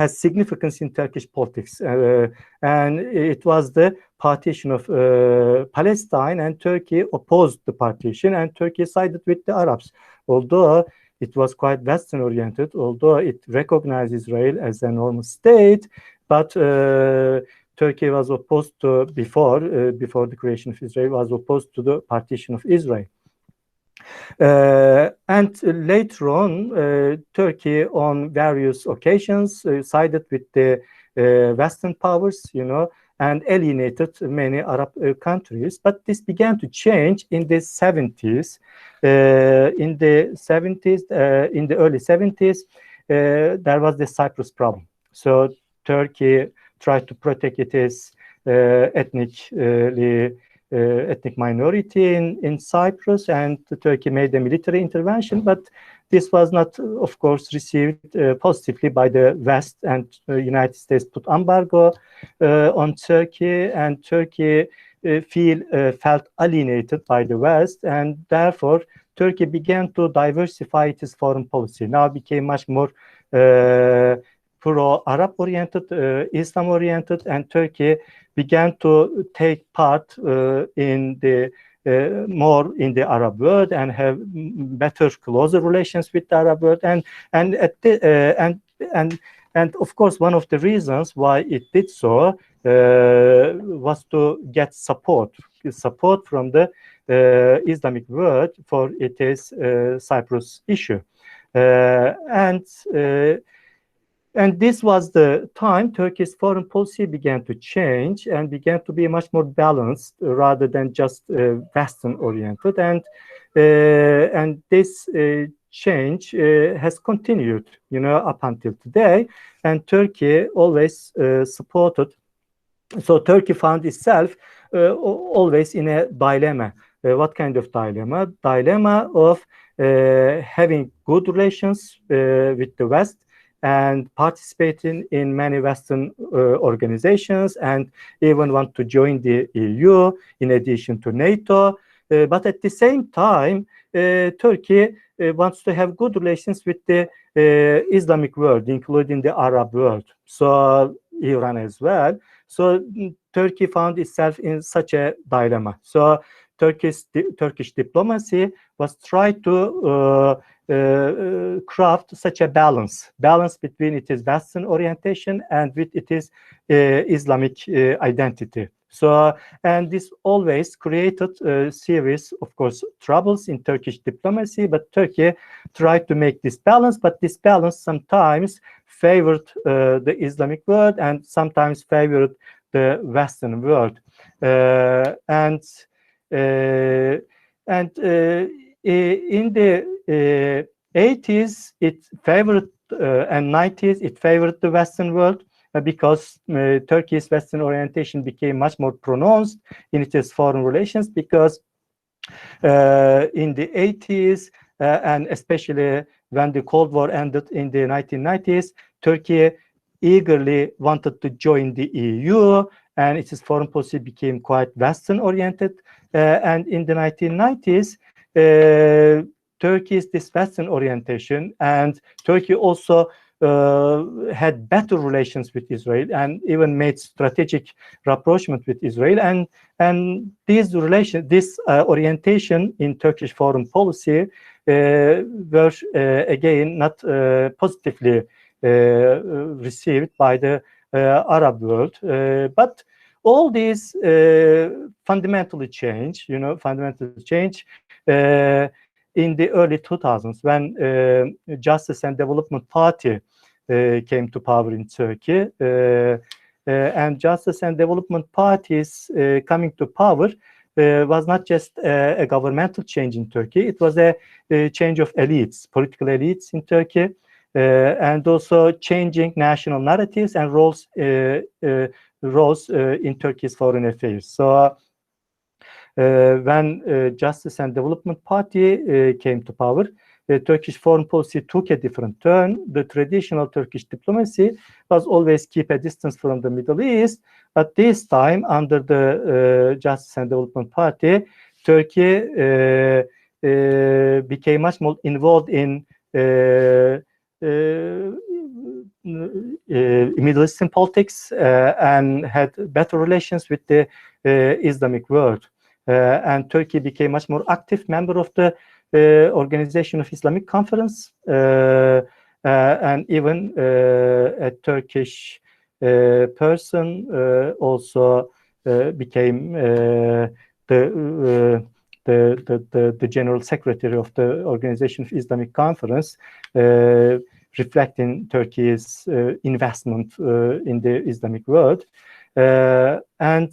Speaker 5: significance in Turkish politics, and it was the partition of Palestine, and Turkey opposed the partition, and Turkey sided with the Arabs, although it was quite Western-oriented, although it recognized Israel as an enormous state, but Turkey was opposed to, before the creation of Israel, was opposed to the partition of Israel. And later on, Turkey on various occasions sided with the Western powers, and alienated many Arab countries. But this began to change in the 70s. In the early 70s, there was the Cyprus problem. So Turkey tried to protect its ethnic minority in Cyprus, and Turkey made a military intervention, but this was not, of course, received positively by the West, and the United States put embargo on Turkey, and Turkey felt alienated by the West, and therefore Turkey began to diversify its foreign policy. Now it became much more pro-Arab oriented, Islam oriented, and Turkey began to take part in the more in the Arab world and have better, closer relations with the Arab world, and of course one of the reasons why it did so was to get support from the Islamic world for its Cyprus issue, and this was the time Turkey's foreign policy began to change and began to be much more balanced rather than just Western-oriented. And this change has continued, up until today. And Turkey always supported. So Turkey found itself always in a dilemma. What kind of dilemma? Dilemma of having good relations with the West, and participating in many Western organizations, and even want to join the EU in addition to NATO. But at the same time, Turkey wants to have good relations with the Islamic world, including the Arab world, so Iran as well. So Turkey found itself in such a dilemma. So Turkish diplomacy was trying to craft such a balance between its Western orientation and with its Islamic identity. So, and this always created a series, of course, troubles in Turkish diplomacy, but Turkey tried to make this balance, but this balance sometimes favored the Islamic world and sometimes favored the Western world. In the 80s, it favored and 90s, it favored the Western world because Turkey's Western orientation became much more pronounced in its foreign relations, because in the 80s and especially when the Cold War ended in the 1990s, Turkey eagerly wanted to join the EU, and its foreign policy became quite Western oriented. And in the 1990s, Turkey's this Western orientation, and Turkey also had better relations with Israel and even made strategic rapprochement with Israel. And these relations, this orientation in Turkish foreign policy were again not positively received by the Arab world. But all these fundamentally change, in the early 2000s, when Justice and Development Party came to power in Turkey, and Justice and Development Parties coming to power was not just a governmental change in Turkey, it was a change of elites, political elites in Turkey, and also changing national narratives and roles in Turkey's foreign affairs. So when Justice and Development Party came to power, Turkish foreign policy took a different turn. The traditional Turkish diplomacy was always keep a distance from the Middle East, but this time under the Justice and Development Party, Turkey became much more involved in Middle Eastern politics and had better relations with the Islamic world. And Turkey became much more active member of the Organization of Islamic Conference, and even a Turkish person also became the General Secretary of the Organization of Islamic Conference, reflecting Turkey's investment in the Islamic world, and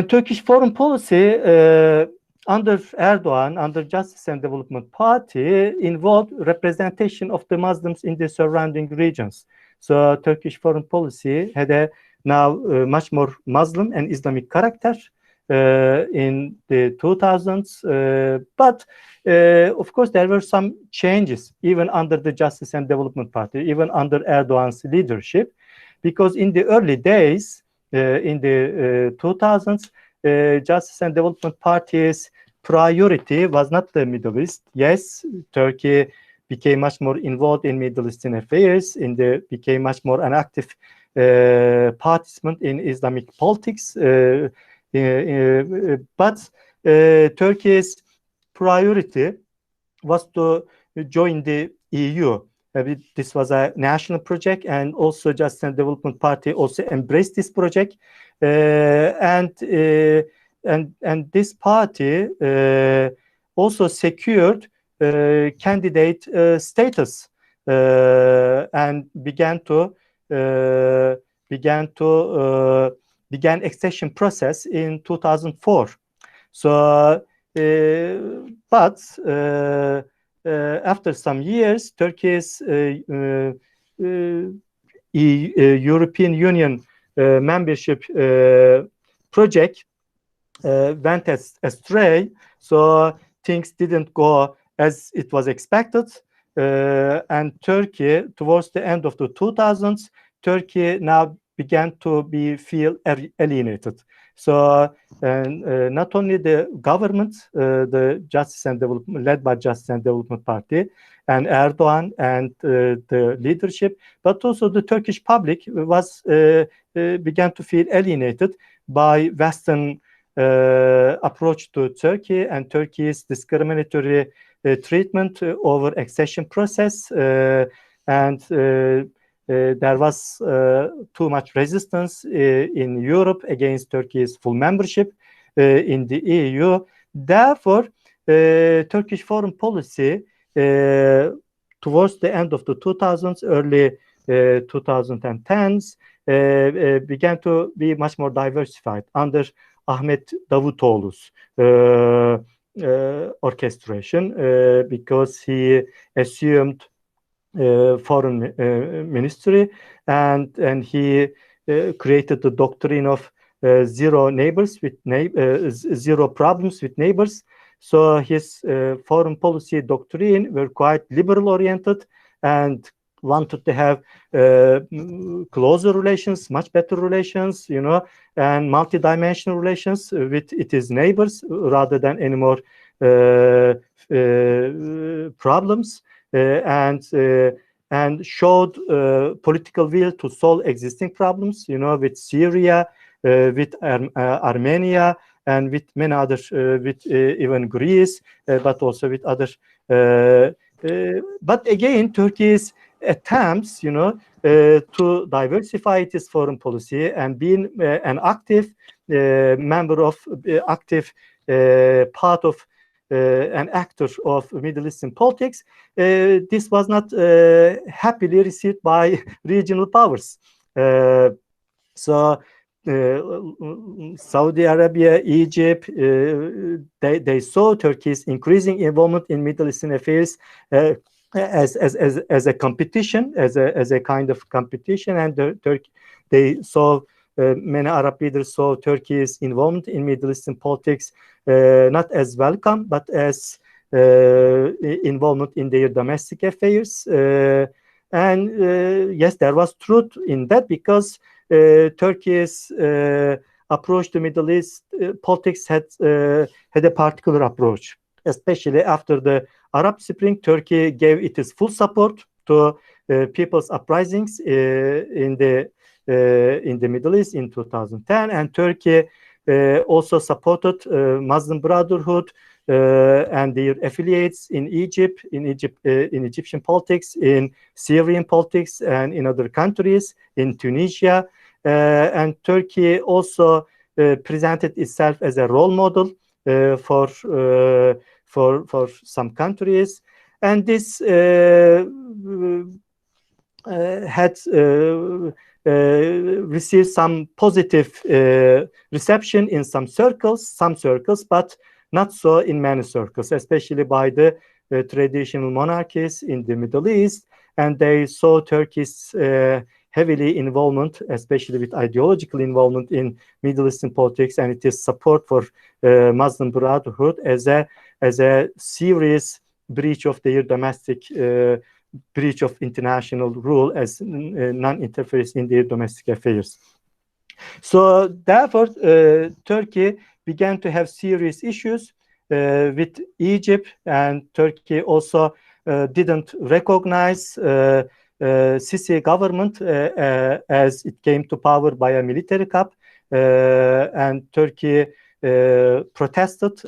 Speaker 5: Turkish foreign policy under Erdogan, under Justice and Development Party, involved representation of the Muslims in the surrounding regions. So Turkish foreign policy had a now much more Muslim and Islamic character in the 2000s. But of course, there were some changes even under the Justice and Development Party, even under Erdogan's leadership, because in the early days, in the 2000s, Justice and Development Party's priority was not the Middle East. Yes, Turkey became much more involved in Middle Eastern affairs, became much more an active participant in Islamic politics. But Turkey's priority was to join the EU. This was a national project, and also Justice and Development Party also embraced this project, and this party also secured candidate status and began accession process in 2004. So, but after some years, Turkey's European Union membership project went astray, so things didn't go as it was expected, and Turkey, towards the end of the 2000s, Turkey now began to feel alienated. So not only the government, the Justice and Development, led by Justice and Development Party, and Erdogan and the leadership, but also the Turkish public began to feel alienated by Western approach to Turkey and Turkey's discriminatory treatment over accession process, and there was too much resistance in Europe against Turkey's full membership in the EU. Therefore, Turkish foreign policy towards the end of the 2000s, early 2010s, began to be much more diversified under Ahmet Davutoğlu's orchestration, because he assumed foreign ministry, and he created the doctrine of zero problems with neighbors. So his foreign policy doctrine were quite liberal oriented and wanted to have closer relations, much better relations, and multi-dimensional relations with its neighbors rather than any more problems. And showed political will to solve existing problems, with Syria, with Armenia, and with many others, with even Greece, but also with others. But again, Turkey's attempts, to diversify its foreign policy and being an active member of, active part of an actor of Middle Eastern politics, this was not happily received by regional powers. So Saudi Arabia, Egypt, they saw Turkey's increasing involvement in Middle Eastern affairs as a competition, as a kind of competition, and they saw many Arab leaders saw Turkey's involvement in Middle Eastern politics not as welcome, but as involvement in their domestic affairs. And yes, there was truth in that, because Turkey's approach to Middle East politics had a particular approach, especially after the Arab Spring. Turkey gave its full support to people's uprisings in the Middle East in 2010, and Turkey also supported Muslim Brotherhood and their affiliates in Egypt, in Egyptian politics, in Syrian politics, and in other countries, in Tunisia. And Turkey also presented itself as a role model for some countries, and this had received some positive reception in some circles, but not so in many circles, especially by the traditional monarchies in the Middle East. And they saw Turkey's heavily involvement, especially with ideological involvement in Middle Eastern politics, and it is support for Muslim Brotherhood as a serious breach of their domestic breach of international rule, as non-interference in their domestic affairs. So therefore, Turkey began to have serious issues with Egypt, and Turkey also didn't recognize Sisi government as it came to power by a military coup, and Turkey protested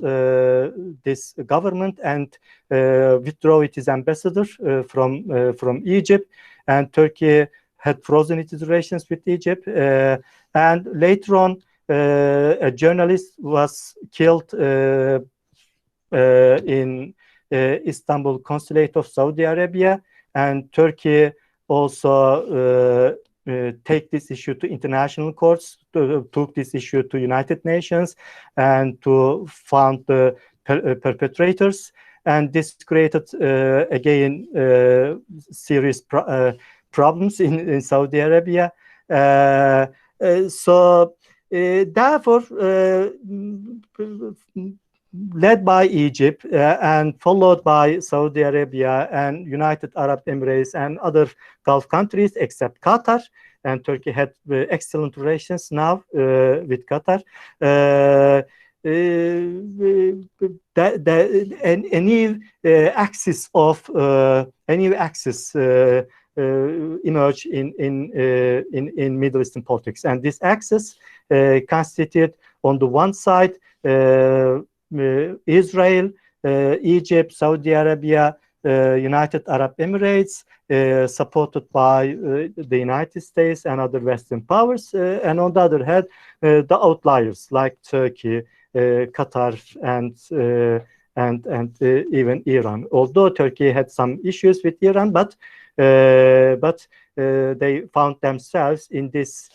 Speaker 5: this government and withdrew its ambassador from Egypt, and Turkey had frozen its relations with Egypt. And later on, a journalist was killed in Istanbul consulate of Saudi Arabia, and Turkey also take this issue to international courts, took this issue to United Nations, and to find the perpetrators. And this created again serious problems in Saudi Arabia. So therefore, led by Egypt and followed by Saudi Arabia and United Arab Emirates and other Gulf countries, except Qatar, and Turkey had excellent relations now with Qatar. A new axis of emerged in Middle Eastern politics, and this axis constituted on the one side Israel, Egypt, Saudi Arabia, United Arab Emirates, supported by the United States and other Western powers, and on the other hand, the outliers like Turkey, Qatar, and even Iran. Although Turkey had some issues with Iran, but they found themselves in this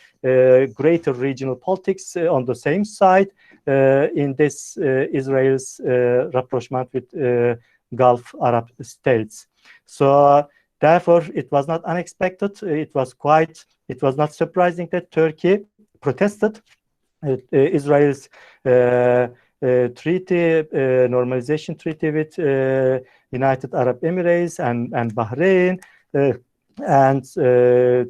Speaker 5: greater regional politics on the same side in this Israel's rapprochement with Gulf Arab states. So therefore, it was not unexpected. It was not surprising that Turkey protested Israel's treaty, normalization treaty with United Arab Emirates and Bahrain, and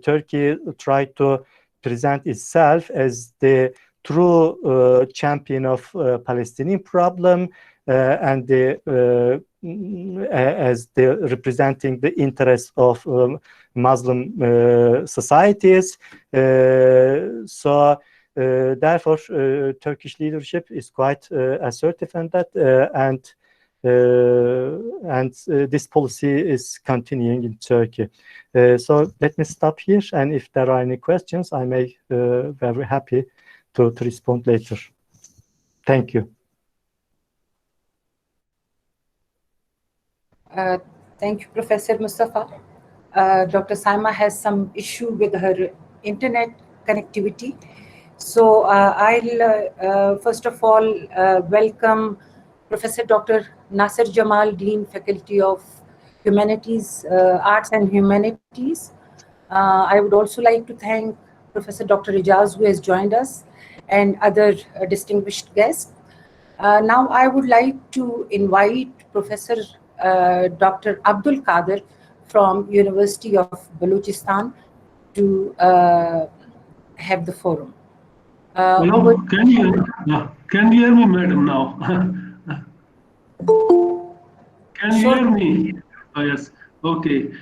Speaker 5: Turkey tried to present itself as the true champion of Palestinian problem and as the representing the interests of Muslim societies. So therefore, Turkish leadership is quite assertive in that, and and this policy is continuing in Turkey. So let me stop here, and if there are any questions, I may very happy to respond later. Thank you.
Speaker 4: Thank you, Professor Mustafa. Dr. Saima has some issue with her internet connectivity. So I'll first of all welcome Professor Dr. Nasser Jamal, Dean, Faculty of Humanities, Arts and Humanities. I would also like to thank Professor Dr. Ijaz, who has joined us, and other distinguished guests. Now I would like to invite Professor Dr. Abdul Qadir from University of Balochistan to have the forum.
Speaker 6: Hello, can you hear me, madam, now? Can you hear me? Oh, yes. Okay.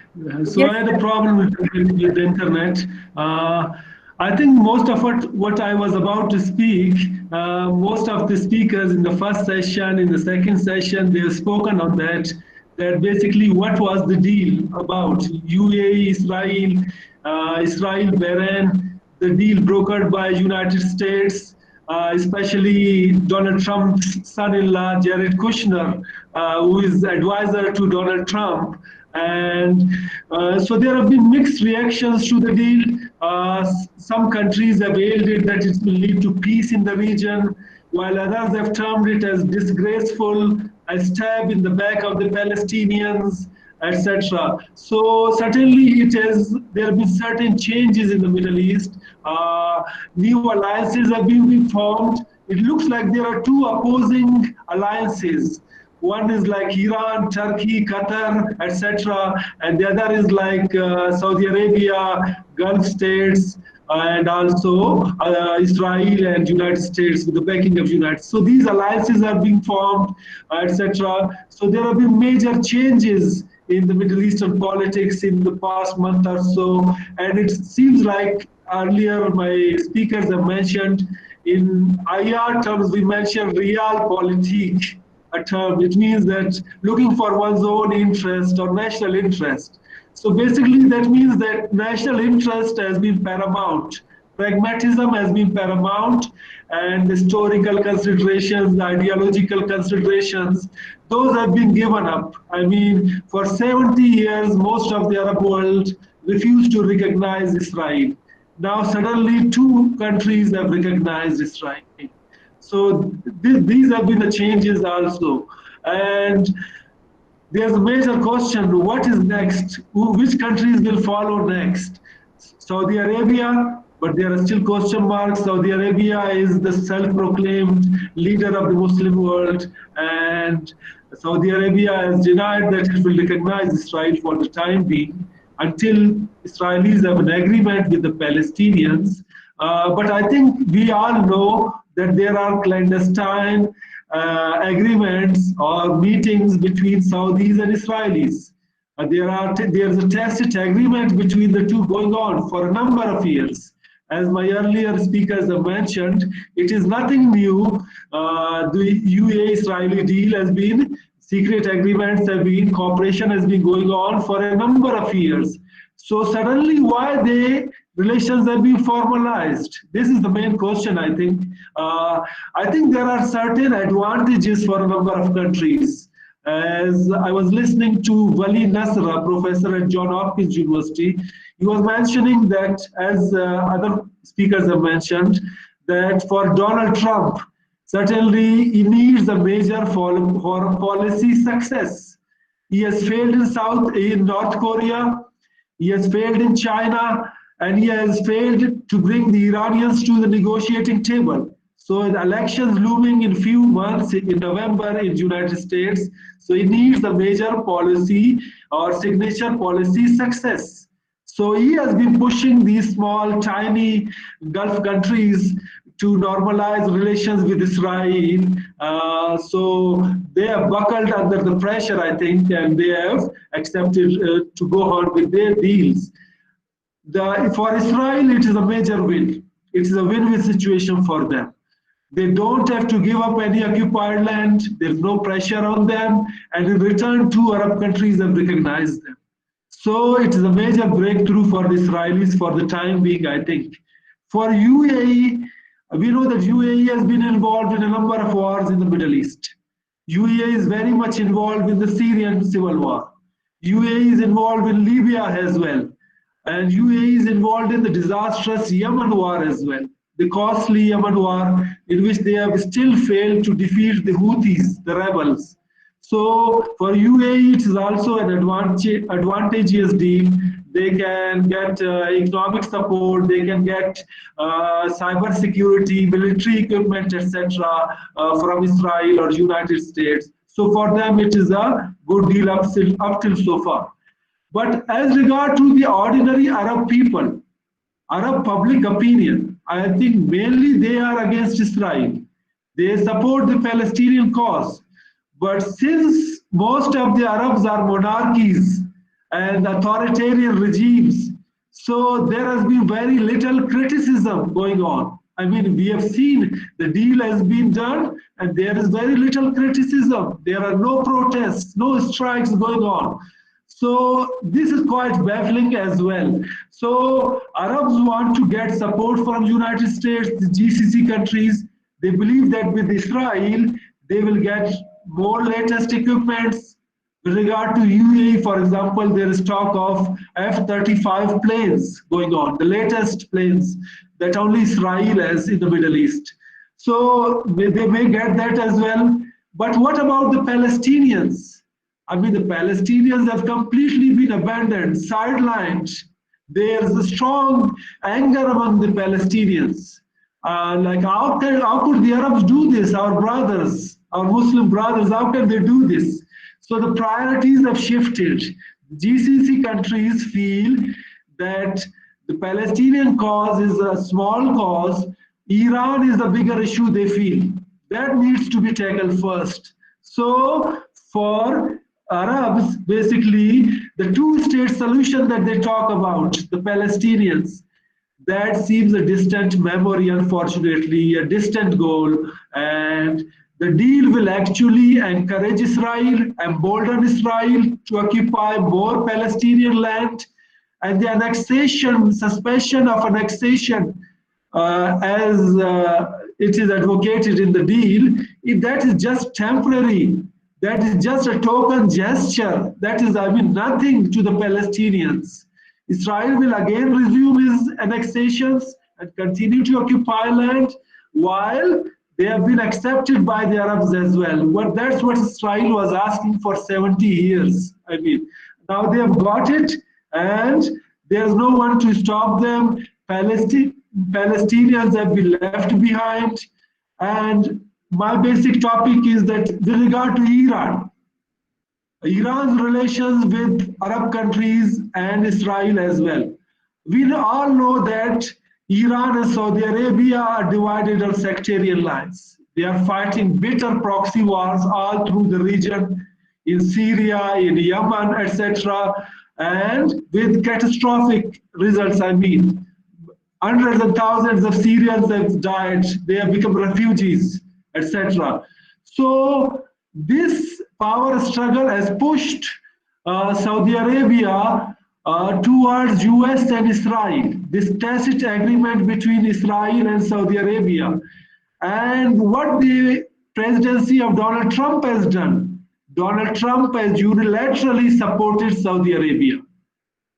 Speaker 6: So
Speaker 4: Yes,
Speaker 6: I had a problem with the internet. I think most of what I was about to speak, most of the speakers in the first session, in the second session, they have spoken on that basically what was the deal about UAE, Israel, Israel, Bahrain, the deal brokered by United States, especially Donald Trump's son-in-law, Jared Kushner, who is advisor to Donald Trump. And so there have been mixed reactions to the deal. Some countries have hailed it that it will lead to peace in the region, while others have termed it as disgraceful, a stab in the back of the Palestinians, etc. So certainly there have been certain changes in the Middle East. New alliances have been formed. It looks like there are two opposing alliances. One is like Iran, Turkey, Qatar, etc. And the other is like Saudi Arabia, Gulf states, and also Israel and United States with the backing of United States. So these alliances are being formed, etc. So there have been major changes in the Middle Eastern politics in the past month or so. And it seems like earlier my speakers have mentioned, in IR terms, we mentioned realpolitik, a term. It means that looking for one's own interest or national interest. So basically that means that national interest has been paramount. Pragmatism has been paramount, and historical considerations, ideological considerations, those have been given up. I mean, for 70 years, most of the Arab world refused to recognize Israel. Now suddenly 2 countries have recognized Israel. So these have been the changes also. And there's a major question, what is next? Which countries will follow next? Saudi Arabia, but there are still question marks. Saudi Arabia is the self-proclaimed leader of the Muslim world, and Saudi Arabia has denied that it will recognize Israel for the time being until Israelis have an agreement with the Palestinians. But I think we all know that there are clandestine agreements or meetings between Saudis and Israelis. There's a tacit agreement between the two going on for a number of years. As my earlier speakers have mentioned, it is nothing new. The UAE-Israeli deal has been, secret agreements have been, cooperation has been going on for a number of years. So suddenly why relations have been formalized? This is the main question, I think. I think there are certain advantages for a number of countries. As I was listening to Wali Nasra, professor at Johns Hopkins University, he was mentioning that, as other speakers have mentioned, that for Donald Trump, certainly he needs a major for policy success. He has failed in North Korea, he has failed in China, and he has failed to bring the Iranians to the negotiating table. So the elections looming in few months in November in the United States. So he needs a major policy or signature policy success. So he has been pushing these small, tiny Gulf countries to normalize relations with Israel. So they have buckled under the pressure, I think, and they have accepted to go on with their deals. For Israel, it is a major win. It is a win-win situation for them. They don't have to give up any occupied land. There's no pressure on them. And in return, two Arab countries have recognized them. So it is a major breakthrough for the Israelis for the time being, I think. For UAE, we know that UAE has been involved in a number of wars in the Middle East. UAE is very much involved in the Syrian civil war. UAE is involved in Libya as well. And UAE is involved in the disastrous Yemen war as well. The costly Yemen war in which they have still failed to defeat the Houthis, the rebels. So for UAE, it is also an advantageous deal. They can get economic support, they can get cyber security, military equipment, etc. From Israel or United States. So for them, it is a good deal up till so far. But as regard to the ordinary Arab people, Arab public opinion, I think mainly they are against Israel. They support the Palestinian cause. But since most of the Arabs are monarchies and authoritarian regimes, so there has been very little criticism going on. I mean, we have seen the deal has been done and there is very little criticism. There are no protests, no strikes going on. So this is quite baffling as well. So Arabs want to get support from United States, the GCC countries. They believe that with Israel, they will get more latest equipments. With regard to UAE, for example, there is talk of F-35 planes going on, the latest planes that only Israel has in the Middle East. So they may get that as well. But what about the Palestinians? I mean, the Palestinians have completely been abandoned, sidelined. There's a strong anger among the Palestinians. Like, how could the Arabs do this? Our brothers, our Muslim brothers, how can they do this? So the priorities have shifted. GCC countries feel that the Palestinian cause is a small cause. Iran is the bigger issue, they feel. That needs to be tackled first. So for Arabs, basically, the two-state solution that they talk about, the Palestinians, that seems a distant memory, unfortunately, a distant goal. And the deal will actually encourage Israel, embolden Israel to occupy more Palestinian land. And the annexation, suspension of annexation, as it is advocated in the deal, if that is just temporary. That is just a token gesture. That is, I mean, nothing to the Palestinians. Israel will again resume its annexations and continue to occupy land while they have been accepted by the Arabs as well. But that's what Israel was asking for 70 years. I mean, now they have got it and there's no one to stop them. Palestinians have been left behind. And my basic topic is that with regard to Iran, Iran's relations with Arab countries and Israel as well. We all know that Iran and Saudi Arabia are divided on sectarian lines. They are fighting bitter proxy wars all through the region, in Syria, in Yemen, etc. And with catastrophic results, I mean. Hundreds and thousands of Syrians have died. They have become refugees, etc. So this power struggle has pushed Saudi Arabia towards US and Israel, this tacit agreement between Israel and Saudi Arabia. And what the presidency of Donald Trump has done, Donald Trump has unilaterally supported Saudi Arabia.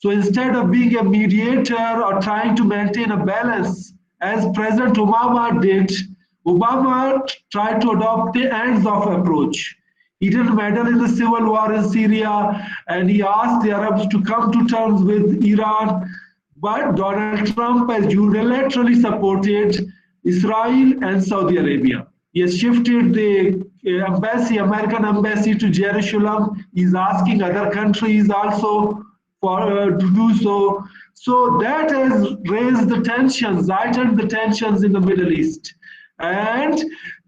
Speaker 6: So instead of being a mediator or trying to maintain a balance, as President Obama did, Obama tried to adopt the hands-off approach. He didn't meddle in the civil war in Syria, and he asked the Arabs to come to terms with Iran. But Donald Trump has unilaterally supported Israel and Saudi Arabia. He has shifted the embassy, American embassy, to Jerusalem. He's asking other countries also to do so. So that has raised the tensions, heightened the tensions in the Middle East. And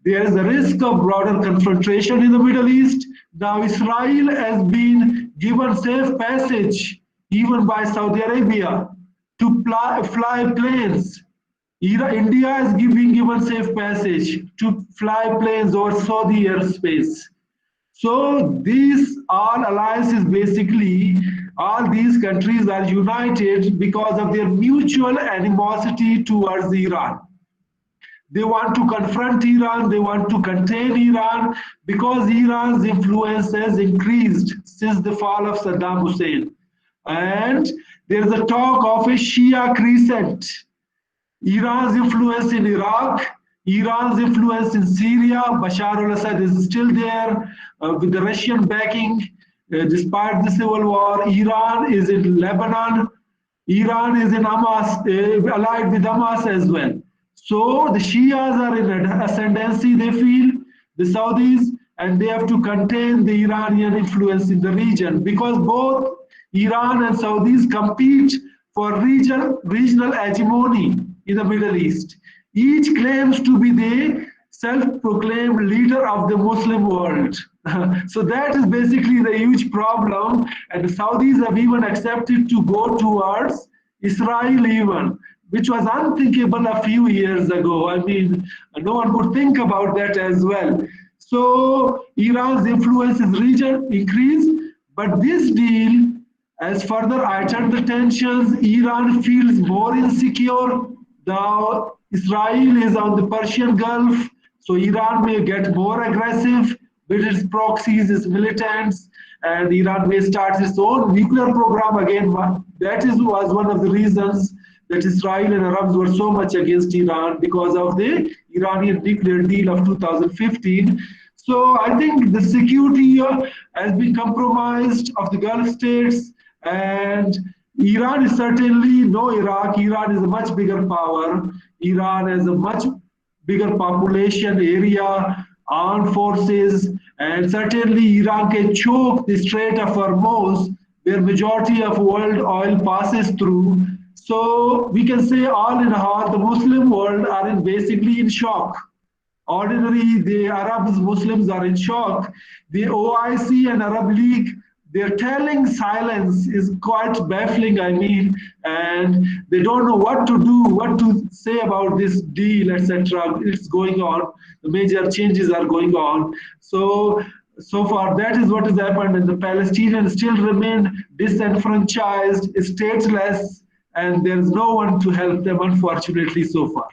Speaker 6: there is a risk of broader confrontation in the Middle East. Now Israel has been given safe passage, even by Saudi Arabia, to fly planes India is being given safe passage to fly planes over Saudi airspace. So these all alliances, basically, all these countries are united because of their mutual animosity towards Iran. They want to confront Iran, they want to contain Iran because Iran's influence has increased since the fall of Saddam Hussein. And there's a talk of a Shia crescent. Iran's influence in Iraq, Iran's influence in Syria, Bashar al-Assad is still there with the Russian backing despite the civil war. Iran is in Lebanon, Iran is in Hamas, allied with Hamas as well. So the Shias are in ascendancy, they feel, the Saudis, and they have to contain the Iranian influence in the region because both Iran and Saudis compete for regional hegemony in the Middle East. Each claims to be the self-proclaimed leader of the Muslim world. So that is basically the huge problem, and the Saudis have even accepted to go towards Israel even, which was unthinkable a few years ago. I mean, no one would think about that as well. So Iran's influence in the region increased, but this deal has further heightened the tensions. Iran feels more insecure. Now Israel is on the Persian Gulf, so Iran may get more aggressive with its proxies, its militants, and Iran may start its own nuclear program again. That was one of the reasons that Israel and Arabs were so much against Iran, because of the Iranian nuclear deal of 2015. So I think the security has been compromised of the Gulf states, and Iran is certainly no Iraq. Iran is a much bigger power. Iran has a much bigger population area, armed forces, and certainly Iran can choke the Strait of Hormuz, where majority of world oil passes through. So we can say all in all, the Muslim world are basically in shock. Ordinarily, the Arabs, Muslims are in shock. The OIC and Arab League, their telling silence is quite baffling, I mean, and they don't know what to do, what to say about this deal, etc. It's going on. The major changes are going on. So far, that is what has happened, and the Palestinians still remain disenfranchised, stateless, and there's no one to help them, unfortunately, so far.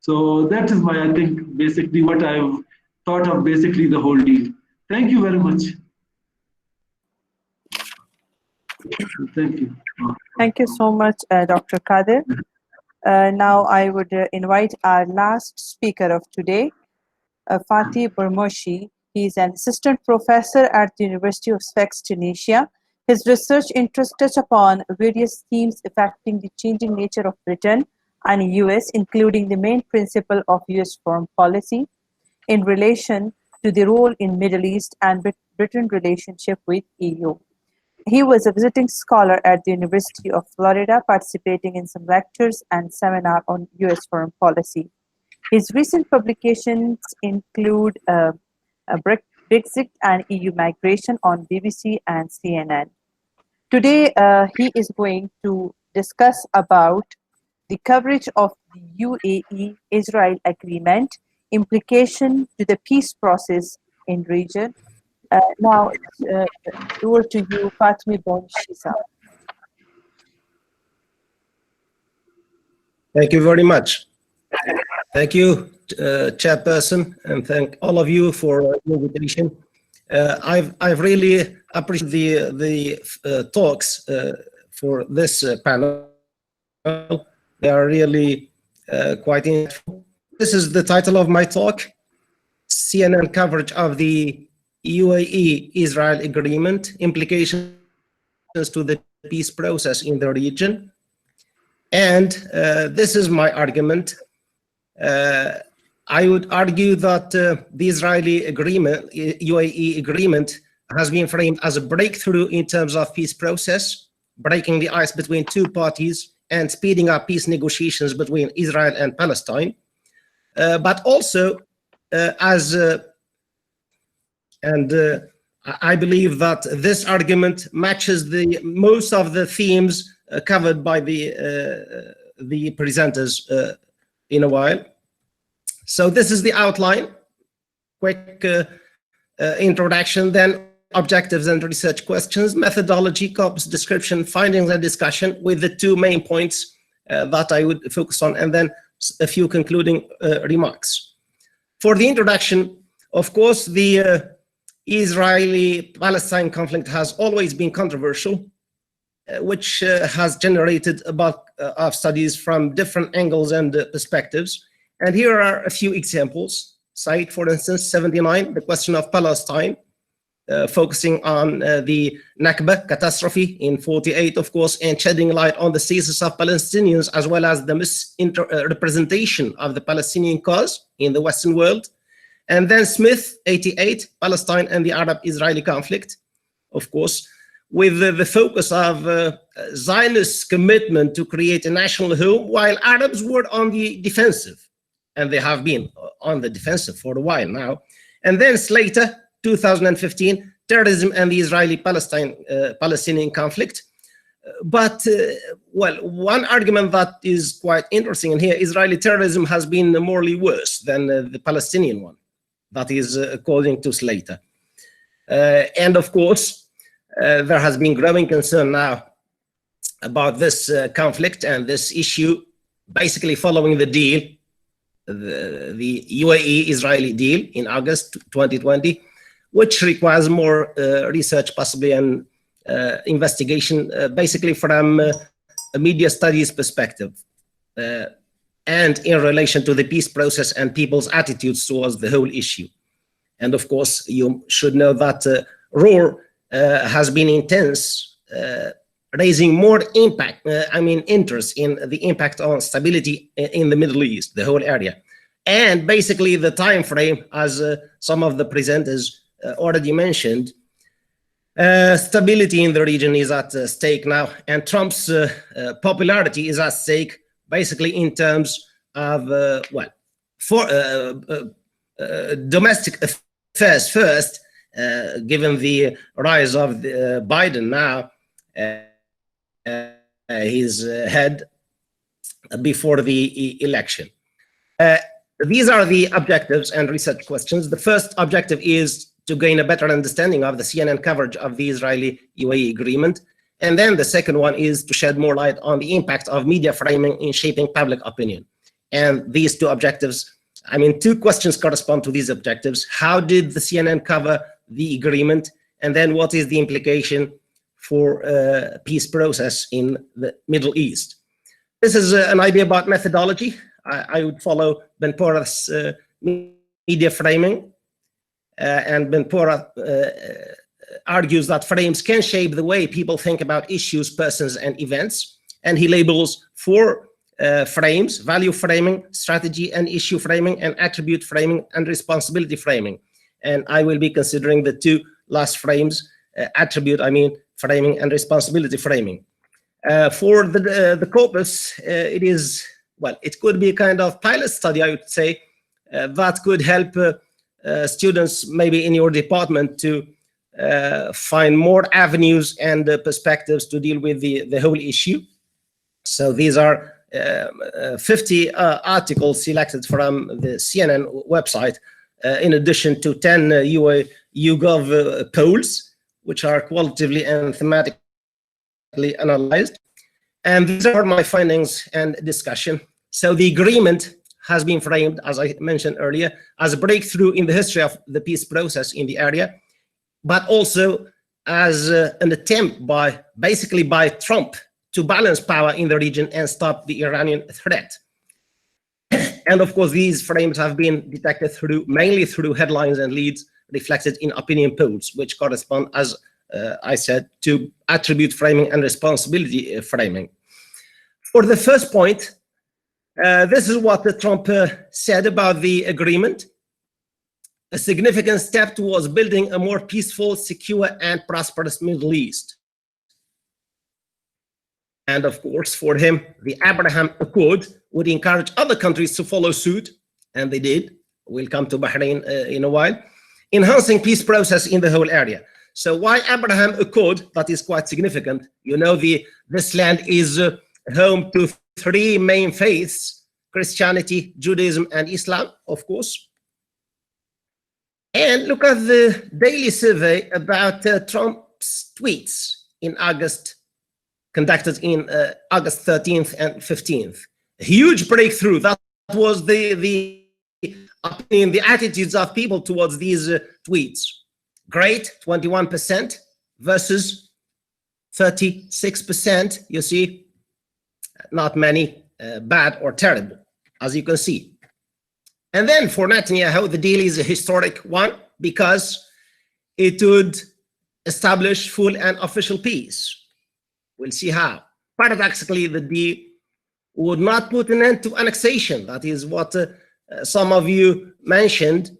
Speaker 6: So that is I think, basically what I've thought of basically the whole deal. Thank you very much. Thank you.
Speaker 1: Thank you so much, Dr. Kader. Now I would invite our last speaker of today, Fatih Bermoshi. He is an assistant professor at the University of Sfax, Tunisia. His research interests touch upon various themes affecting the changing nature of Britain and US, including the main principle of US foreign policy in relation to the role in Middle East and Britain's relationship with EU. He was a visiting scholar at the University of Florida, participating in some lectures and seminars on US foreign policy. His recent publications include Brexit and EU migration on BBC and CNN. Today, he is going to discuss about the coverage of the UAE-Israel agreement, implication to the peace process in region. Now, over to you, Fatih Bermoshi.
Speaker 7: Thank you very much. Thank you, Chairperson, and thank all of you for the invitation. I've really appreciated the talks for this panel. They are really quite interesting. This is the title of my talk: CNN coverage of the UAE-Israel agreement, implications to the peace process in the region. And this is my argument. I would argue that the Israeli agreement, UAE agreement, has been framed as a breakthrough in terms of peace process, breaking the ice between two parties and speeding up peace negotiations between Israel and Palestine. But also, I believe that this argument matches most of the themes covered by the presenters in a while. So this is the outline, quick introduction, then objectives and research questions, methodology, corpus description, findings and discussion, with the two main points that I would focus on, and then a few concluding remarks. For the introduction, of course, the Israeli-Palestine conflict has always been controversial, which has generated a bulk of studies from different angles and perspectives. And here are a few examples. Cite, for instance, 79, the question of Palestine, focusing on the Nakba catastrophe in 48, of course, and shedding light on the status of Palestinians, as well as the misrepresentation of the Palestinian cause in the Western world. And then Smith, 88, Palestine and the Arab-Israeli conflict, of course, with the focus of Zionist commitment to create a national home, while Arabs were on the defensive, and they have been on the defensive for a while now. And then Slater, 2015, terrorism and the Israeli-Palestinian conflict. But, well, one argument that is quite interesting in here, Israeli terrorism has been morally worse than the Palestinian one. That is according to Slater. And of course, there has been growing concern now about this conflict and this issue, basically following the deal, the UAE-Israeli deal in August 2020, which requires more research, possibly, and investigation, basically from a media studies perspective, and in relation to the peace process and people's attitudes towards the whole issue. And of course, you should know that ROR has been intense, raising more interest in the impact on stability in the Middle East, the whole area. And basically the time frame, as some of the presenters already mentioned, stability in the region is at stake now, and Trump's popularity is at stake, basically in terms of, domestic affairs first, given the rise of Biden now, his head before the election. These are the objectives and research questions. The first objective is to gain a better understanding of the CNN coverage of the Israeli-UAE agreement. And then the second one is to shed more light on the impact of media framing in shaping public opinion. And these two objectives, two questions correspond to these objectives. How did the CNN cover the agreement? And then what is the implication for peace process in the Middle East? This is an idea about methodology. I would follow Ben-Porath's media framing. And Ben-Porath argues that frames can shape the way people think about issues, persons, and events. And he labels 4 frames: value framing, strategy and issue framing, and attribute framing and responsibility framing. And I will be considering the 2 last frames, attribute, framing, and responsibility framing. For the corpus, it is, it could be a kind of pilot study, I would say, that could help students maybe in your department to find more avenues and perspectives to deal with the whole issue. So these are 50 articles selected from the CNN website, in addition to 10 YouGov polls, which are qualitatively and thematically analyzed. And these are my findings and discussion. So the agreement has been framed, as I mentioned earlier, as a breakthrough in the history of the peace process in the area, but also as an attempt by Trump to balance power in the region and stop the Iranian threat. And of course, these frames have been detected mainly through headlines and leads reflected in opinion polls, which correspond, as I said, to attribute framing and responsibility framing. For the first point, this is what Trump said about the agreement: a significant step towards building a more peaceful, secure, and prosperous Middle East. And of course, for him, the Abraham Accord would encourage other countries to follow suit, and they did. We'll come to Bahrain in a while. Enhancing peace process in the whole area. So why Abraham Accord? That is quite significant. You know, this land is home to 3 main faiths: Christianity, Judaism, and Islam, of course. And look at the daily survey about Trump's tweets in August, conducted in August 13th and 15th. A huge breakthrough. That was the opinion, the attitudes of people towards these tweets. Great, 21% versus 36%. You see, not many bad or terrible, as you can see. And then for Netanyahu, the deal is a historic one because it would establish full and official peace. We'll see how. Paradoxically, the deal would not put an end to annexation. That is what some of you mentioned.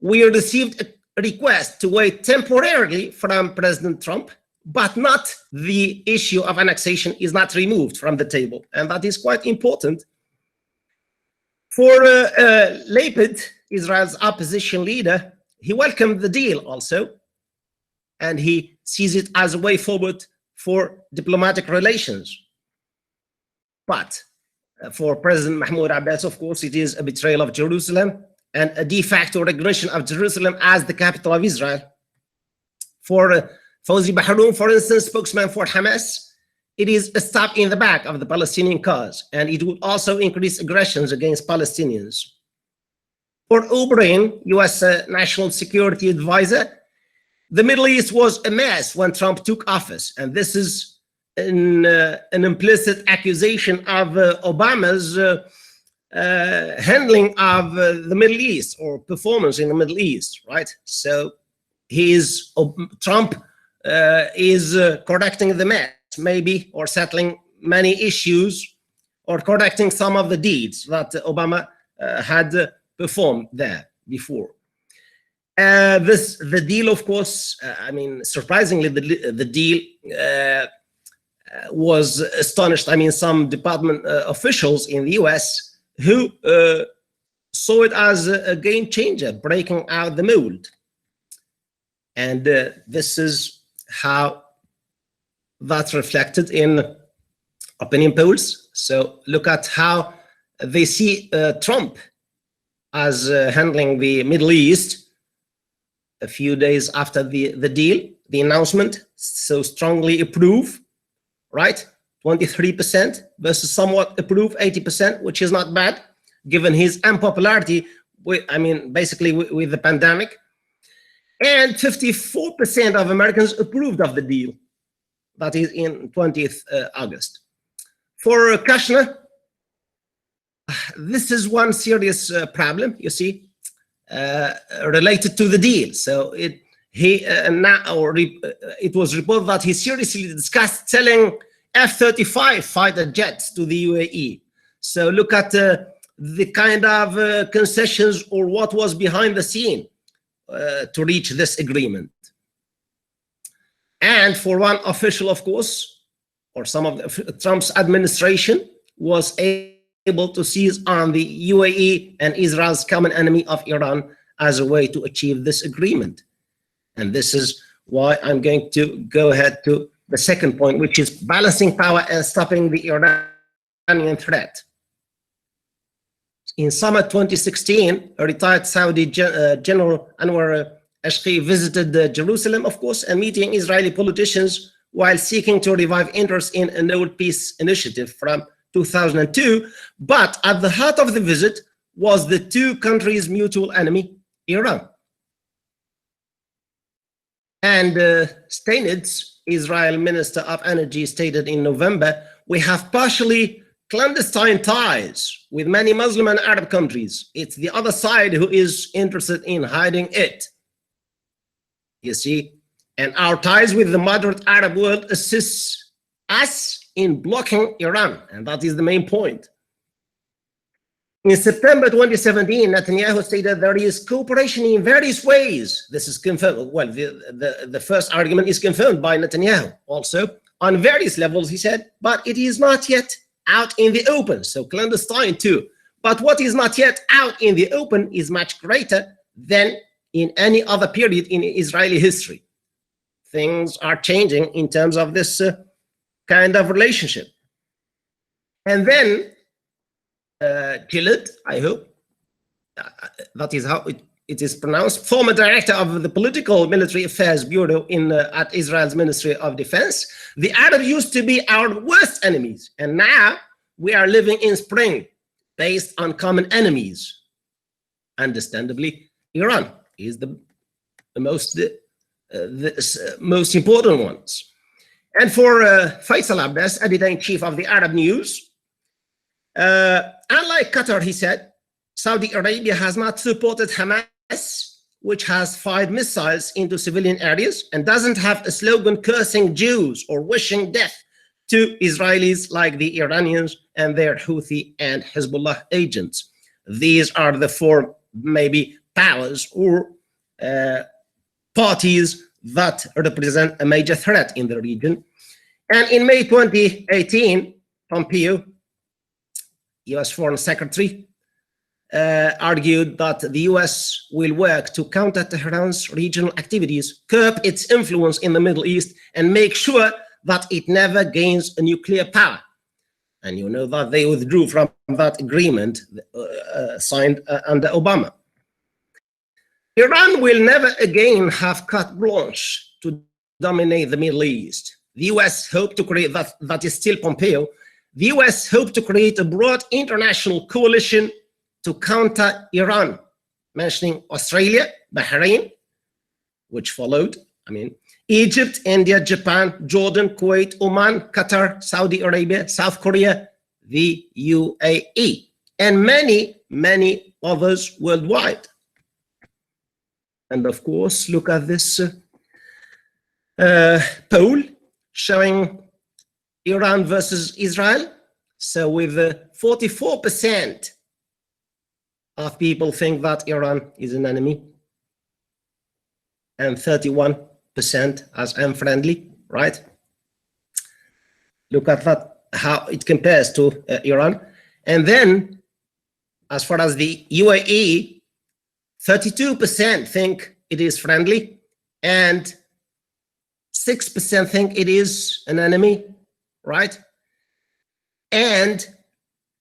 Speaker 7: We received a request to wait temporarily from President Trump, but not the issue of annexation is not removed from the table. And that is quite important. For Lapid, Israel's opposition leader, he welcomed the deal also, and he sees it as a way forward for diplomatic relations. But for President Mahmoud Abbas, of course, it is a betrayal of Jerusalem and a de facto recognition of Jerusalem as the capital of Israel. For Fawzi Bahroun, for instance, spokesman for Hamas, it is a stop in the back of the Palestinian cause, and it would also increase aggressions against Palestinians. For O'Brien, U.S. National Security Advisor, the Middle East was a mess when Trump took office, and this is an implicit accusation of Obama's handling of the Middle East or performance in the Middle East, right? So Trump is correcting the mess, maybe, or settling many issues, or correcting some of the deeds that Obama had performed there before. The deal, of course, I mean, surprisingly, the deal was astonished. I mean, some department officials in the US who saw it as a game changer, breaking out the mold. And this is how that's reflected in opinion polls. So look at how they see Trump as handling the Middle East a few days after the deal, the announcement. So strongly approve, right? 23% versus somewhat approve, 80%, which is not bad given his unpopularity basically with the pandemic. And 54% of Americans approved of the deal. That is in 20th August. For Kushner, this is one serious problem, you see, related to the deal. So it was reported that he seriously discussed selling F-35 fighter jets to the UAE. So look at the kind of concessions or what was behind the scene to reach this agreement. And for one official, of course, or some of Trump's administration was able to seize on the UAE and Israel's common enemy of Iran as a way to achieve this agreement. And this is why I'm going to go ahead to the second point, which is balancing power and stopping the Iranian threat. In summer 2016, a retired Saudi General Anwar Ashqi visited Jerusalem, of course, and meeting Israeli politicians while seeking to revive interest in a Nobel Peace Initiative from 2002. But at the heart of the visit was the two countries' mutual enemy, Iran. And Steinitz, Israel Minister of Energy, stated in November, "We have partially clandestine ties with many Muslim and Arab countries. It's the other side who is interested in hiding it." You see, and our ties with the moderate Arab world assists us in blocking Iran, and that is the main point. In September 2017, Netanyahu stated there is cooperation in various ways. This is confirmed. Well, the first argument is confirmed by Netanyahu also on various levels, he said, but it is not yet out in the open, so clandestine too. But what is not yet out in the open is much greater than in any other period in Israeli history. Things are changing in terms of this kind of relationship. And then Gillett, I hope. That is how it is pronounced, former director of the Political Military Affairs Bureau at Israel's Ministry of Defense. The Arab used to be our worst enemies, and now we are living in spring based on common enemies. Understandably, Iran is the most important ones. And for Faisal Abbas, editor-in-chief of the Arab News, unlike Qatar, he said, Saudi Arabia has not supported Hamas, which has fired missiles into civilian areas and doesn't have a slogan cursing Jews or wishing death to Israelis like the Iranians and their Houthi and Hezbollah agents. These are the four maybe powers or parties that represent a major threat in the region. And in May 2018, Pompeo, US Foreign Secretary, argued that the US will work to counter Tehran's regional activities, curb its influence in the Middle East, and make sure that it never gains a nuclear power. And you know that they withdrew from that agreement signed under Obama. Iran will never again have carte blanche to dominate the Middle East. The US hope to create, that is still Pompeo, the US hope to create a broad international coalition to counter Iran, mentioning Australia, Bahrain, which followed, Egypt, India, Japan, Jordan, Kuwait, Oman, Qatar, Saudi Arabia, South Korea, the UAE, and many, many others worldwide. And of course, look at this poll showing Iran versus Israel. So with 44% of people think that Iran is an enemy and 31% as unfriendly, right? Look at that, how it compares to Iran. And then as far as the UAE, 32% think it is friendly and 6% think it is an enemy, right? And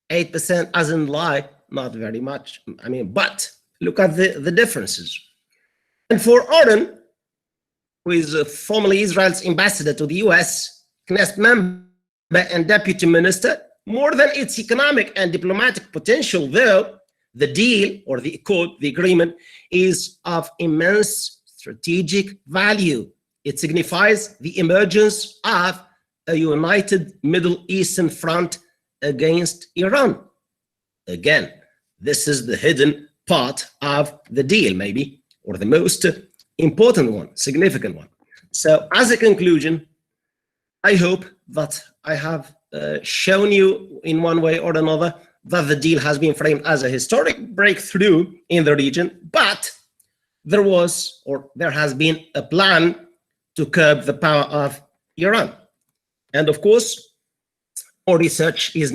Speaker 7: 8% doesn't lie, not very much. But look at the differences. And for Aaron, who is formerly Israel's ambassador to the US, Knesset member and deputy minister, more than its economic and diplomatic potential, though, the deal or the accord, the agreement, is of immense strategic value. It signifies the emergence of a united Middle Eastern front against Iran. Again, this is the hidden part of the deal, maybe, or the most important one, significant one. So as a conclusion, I hope that I have shown you in one way or another that the deal has been framed as a historic breakthrough in the region, but there was, or there has been, a plan to curb the power of Iran. And of course, more research is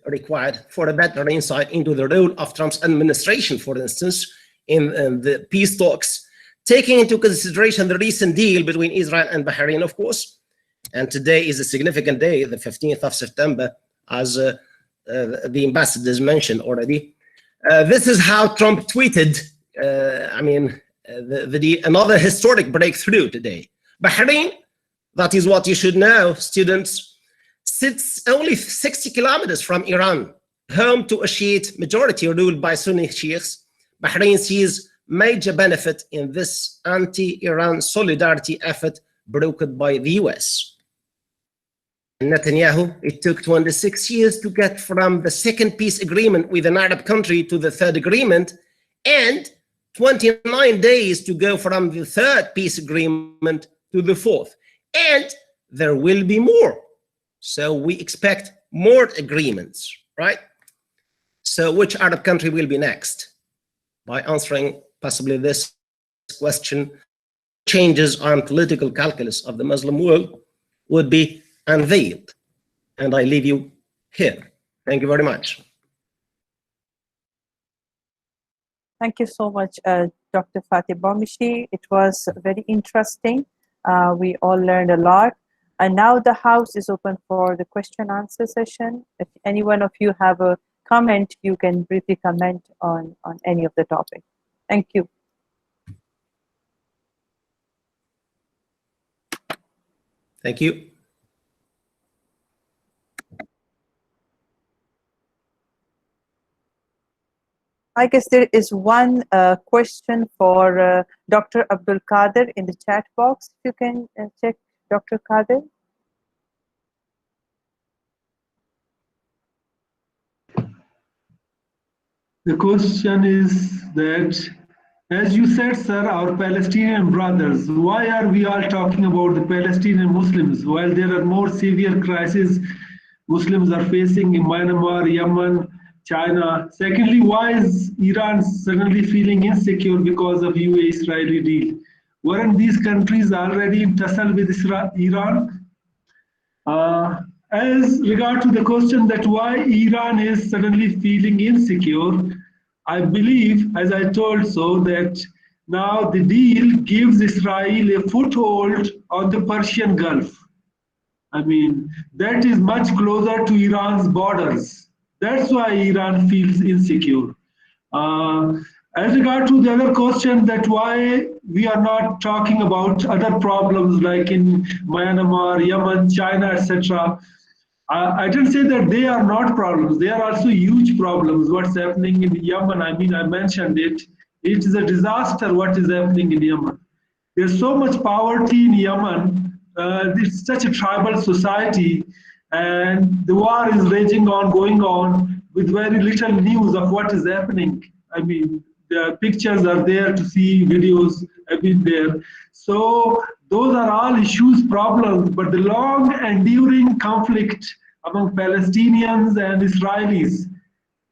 Speaker 7: required for a better insight into the role of Trump's administration, for instance, in the peace talks, taking into consideration the recent deal between Israel and Bahrain, of course. And today is a significant day, the 15th of September, as the ambassadors mentioned already. This is how Trump tweeted, another historic breakthrough today. Bahrain, that is what you should know, students, sits only 60 kilometers from Iran, home to a Shiite majority ruled by Sunni Sheikhs. Bahrain sees major benefit in this anti-Iran solidarity effort brokered by the US. Netanyahu, it took 26 years to get from the second peace agreement with an Arab country to the third agreement, and 29 days to go from the third peace agreement to the fourth. And there will be more. So we expect more agreements, right? So which Arab country will be next? By answering possibly this question, changes on political calculus of the Muslim world would be unveiled. And I leave you here. Thank you very much.
Speaker 1: Thank you so much, Dr. Fatih Bamishi. It was very interesting. We all learned a lot. And now the house is open for the question answer session. If any one of you have a comment, you can briefly comment on any of the topic. Thank you.
Speaker 7: Thank you.
Speaker 1: I guess there is one question for Dr. Abdul Qadir in the chat box. If you can check, Dr. Qadir.
Speaker 6: The question is that, as you said, sir, our Palestinian brothers, why are we all talking about the Palestinian Muslims while there are more severe crises Muslims are facing in Myanmar, Yemen, China? Secondly, why is Iran suddenly feeling insecure because of UAE-Israeli deal? Weren't these countries already in tussle with Iran? As regard to the question that why Iran is suddenly feeling insecure, I believe, as I told so, that now the deal gives Israel a foothold on the Persian Gulf. I mean, that is much closer to Iran's borders. That's why Iran feels insecure. As regard to the other question, that why we are not talking about other problems like in Myanmar, Yemen, China, etc. I didn't say that they are not problems. They are also huge problems. What's happening in Yemen, I mean, I mentioned it. It is a disaster what is happening in Yemen. There's so much poverty in Yemen. It's such a tribal society, and the war is raging on, going on, with very little news of what is happening. I mean, the pictures are there to see, videos have been there. So those are all issues, problems, but the long enduring conflict among Palestinians and Israelis,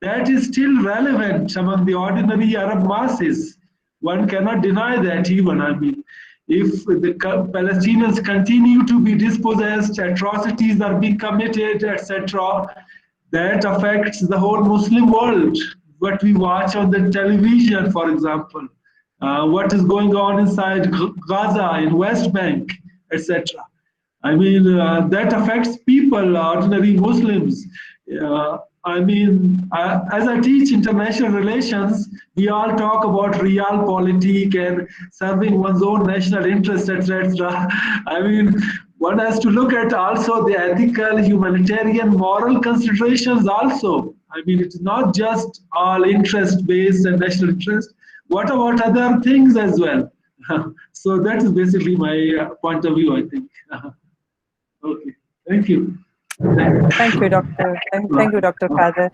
Speaker 6: that is still relevant among the ordinary Arab masses. One cannot deny that even. I mean, if the Palestinians continue to be dispossessed, atrocities are being committed, etc., that affects the whole Muslim world. What we watch on the television, for example, what is going on inside Gaza, in West Bank, etc. I mean, that affects people, ordinary Muslims. I mean, as I teach international relations, we all talk about realpolitik and serving one's own national interest, etc. I mean, one has to look at also the ethical, humanitarian, moral considerations also. I mean, it's not just all interest-based and national interest. What about other things as well? So that is basically my point of view, I think. Okay, thank you.
Speaker 1: Thank you, Dr. Thank you, Dr. Qadir.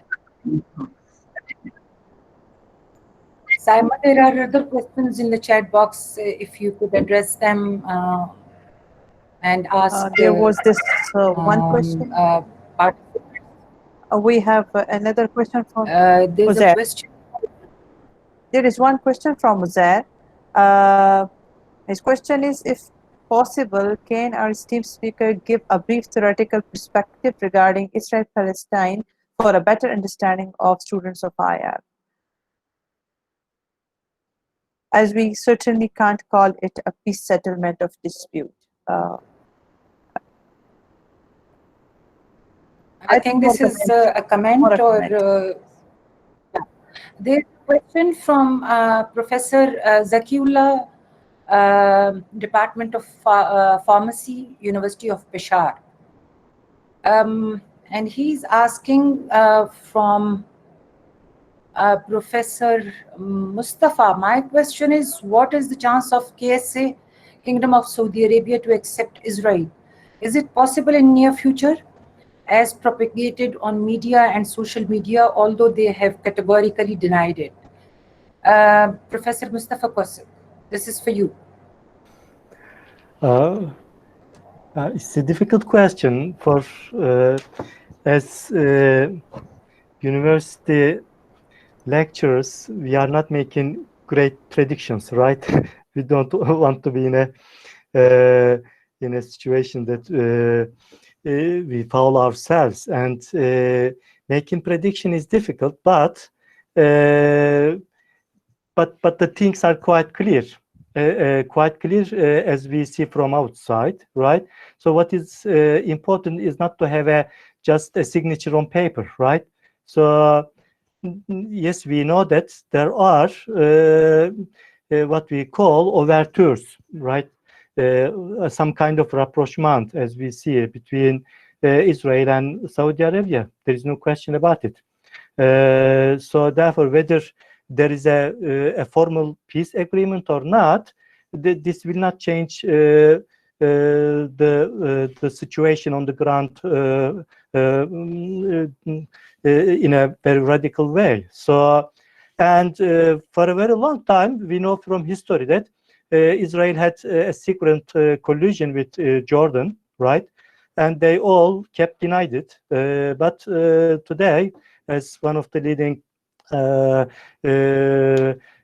Speaker 4: Saima, there are other questions in the chat box. If you could address them and ask.
Speaker 1: There was this one question. We have another question from
Speaker 4: there's
Speaker 1: Uzair.
Speaker 4: a question.
Speaker 1: There is one question from Uzair. His question is, if possible, can our esteemed speaker give a brief theoretical perspective regarding Israel-Palestine for a better understanding of students of IR? As we certainly can't call it a peace settlement of dispute.
Speaker 4: I think this is a comment or there's a question from Professor Zakiullah, Department of Pharmacy, University of Peshawar. And he's asking from Professor Mustafa. My question is, what is the chance of KSA, Kingdom of Saudi Arabia, to accept Israel? Is it possible in near future, as propagated on media and social media, although they have categorically denied it? Professor Mustafa Qasim, this is for you.
Speaker 5: It's a difficult question for as university lecturers. We are not making great predictions, right? We don't want to be in a situation that we foul ourselves, and making prediction is difficult. But the things are quite clear. As we see from outside, right? So what is important is not to have just a signature on paper, right? So yes, we know that there are what we call overtures, right? Some kind of rapprochement, as we see, between Israel and Saudi Arabia. There is no question about it. So therefore, whether there is a formal peace agreement or not, this will not change the situation on the ground in a very radical way. So, and for a very long time, we know from history that Israel had a secret collusion with Jordan, right? And they all kept denied it. But today, as one of the leading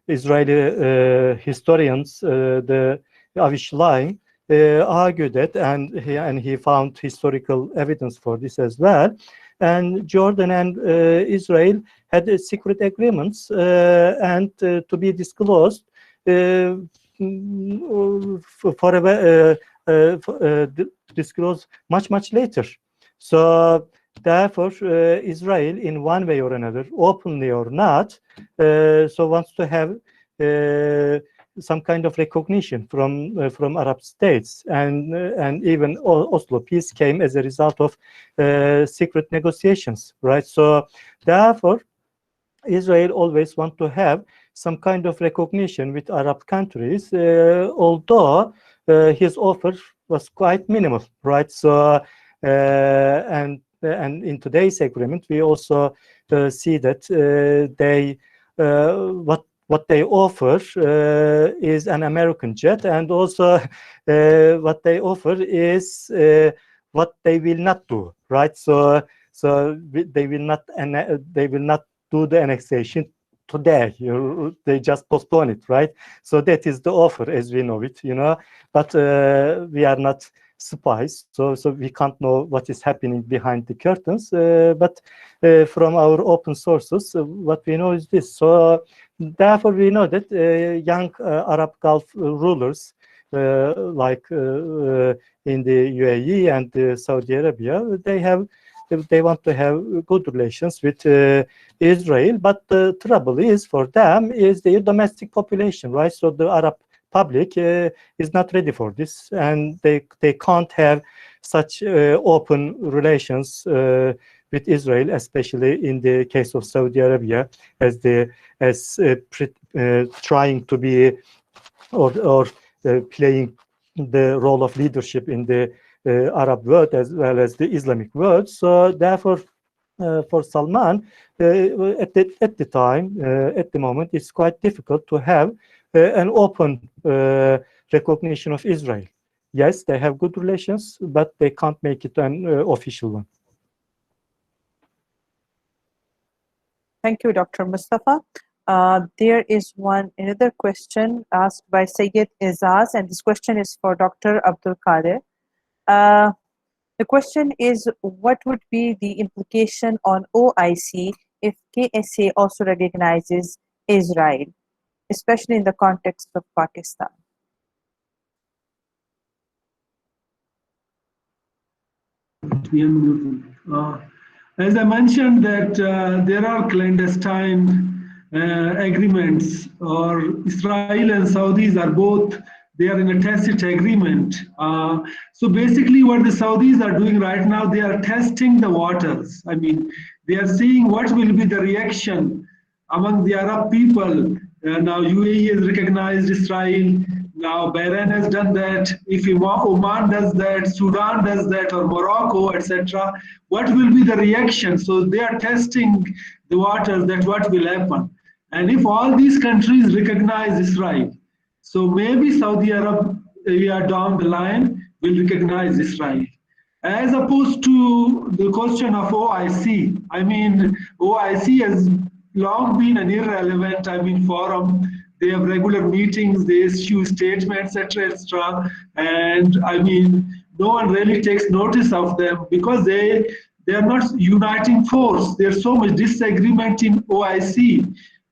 Speaker 5: Israeli historians, the Avi Shlaim, argued that, and he found historical evidence for this as well. And Jordan and Israel had secret agreements, and to be disclosed disclosed much later. So therefore, Israel, in one way or another, openly or not, so wants to have some kind of recognition from Arab states, and even Oslo peace came as a result of secret negotiations, right? So therefore, Israel always want to have some kind of recognition with Arab countries, although his offer was quite minimal, right? So and in today's agreement, we also see that they what they offer is an American jet, and also what they offer is what they will not do, right? So they will not do the annexation today. They just postpone it, right? So that is the offer as we know it, But we are not spies, so we can't know what is happening behind the curtains. But from our open sources, what we know is this. So therefore, we know that young Arab Gulf rulers, like in the UAE and Saudi Arabia, they want to have good relations with Israel, but the trouble is for them is the domestic population, right? So the Arab public is not ready for this, and they can't have such open relations with Israel, especially in the case of Saudi Arabia, as trying to be or playing the role of leadership in the Arab world as well as the Islamic world. So therefore, for Salman, at the moment, it's quite difficult to have an open recognition of Israel. Yes, they have good relations, but they can't make it an official one.
Speaker 1: Thank you, Dr. Mustafa. There is another question asked by Sayyid Izaz, and this question is for Dr. Abdul Qadir. The question is, what would be the implication on OIC if KSA also recognizes Israel, especially in the context of Pakistan?
Speaker 6: As I mentioned that there are clandestine agreements, or Israel and Saudis are both, they are in a tacit agreement. So basically what the Saudis are doing right now, they are testing the waters. I mean, they are seeing what will be the reaction among the Arab people. Now UAE has recognized Israel. Now Bahrain has done that. If Oman does that, Sudan does that, or Morocco, etc., what will be the reaction? So they are testing the waters, that what will happen. And if all these countries recognize Israel, so maybe Saudi Arabia down the line will recognize Israel. As opposed to the question of OIC, I mean, OIC has long been an irrelevant, forum. They have regular meetings, they issue statements, etc., and no one really takes notice of them because they are not uniting force. There's so much disagreement in OIC.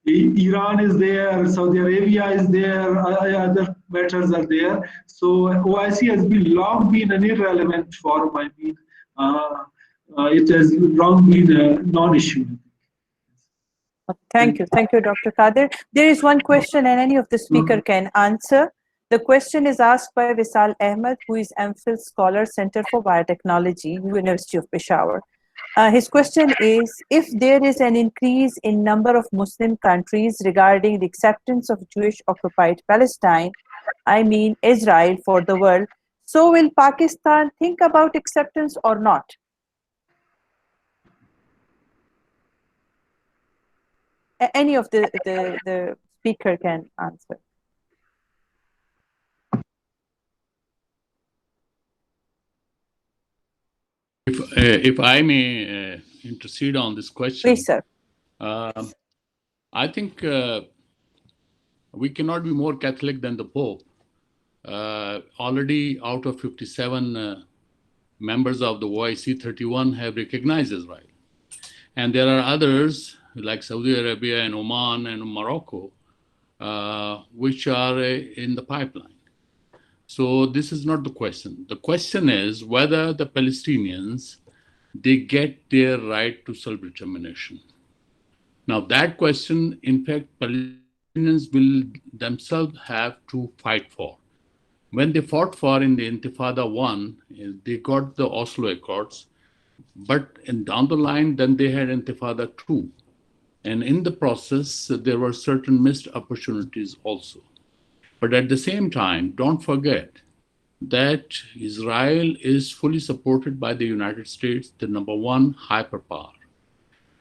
Speaker 6: Iran is there, Saudi Arabia is there, other matters are there. So OIC has long been an irrelevant forum. It has long been a non-issue.
Speaker 1: Thank you. Thank you, Dr. Kadir. There is one question and any of the speaker can answer. The question is asked by Visal Ahmed, who is MPhil Scholar, Center for Biotechnology, University of Peshawar. His question is, if there is an increase in number of Muslim countries regarding the acceptance of Jewish-occupied Palestine, I mean Israel, for the world, so will Pakistan think about acceptance or not? Any of the speaker can answer.
Speaker 3: If I may intercede on this question.
Speaker 1: Please, sir.
Speaker 3: I think we cannot be more Catholic than the Pope. Already out of 57 members of the OIC, 31 have recognized Israel. And there are others like Saudi Arabia and Oman and Morocco, which are in the pipeline. So this is not the question. The question is whether the Palestinians, they get their right to self-determination. Now that question, in fact, Palestinians will themselves have to fight for. When they fought for in the Intifada 1, they got the Oslo Accords, but down the line, then they had Intifada 2. And in the process, there were certain missed opportunities also. But at the same time, don't forget that Israel is fully supported by the United States, the #1 hyperpower.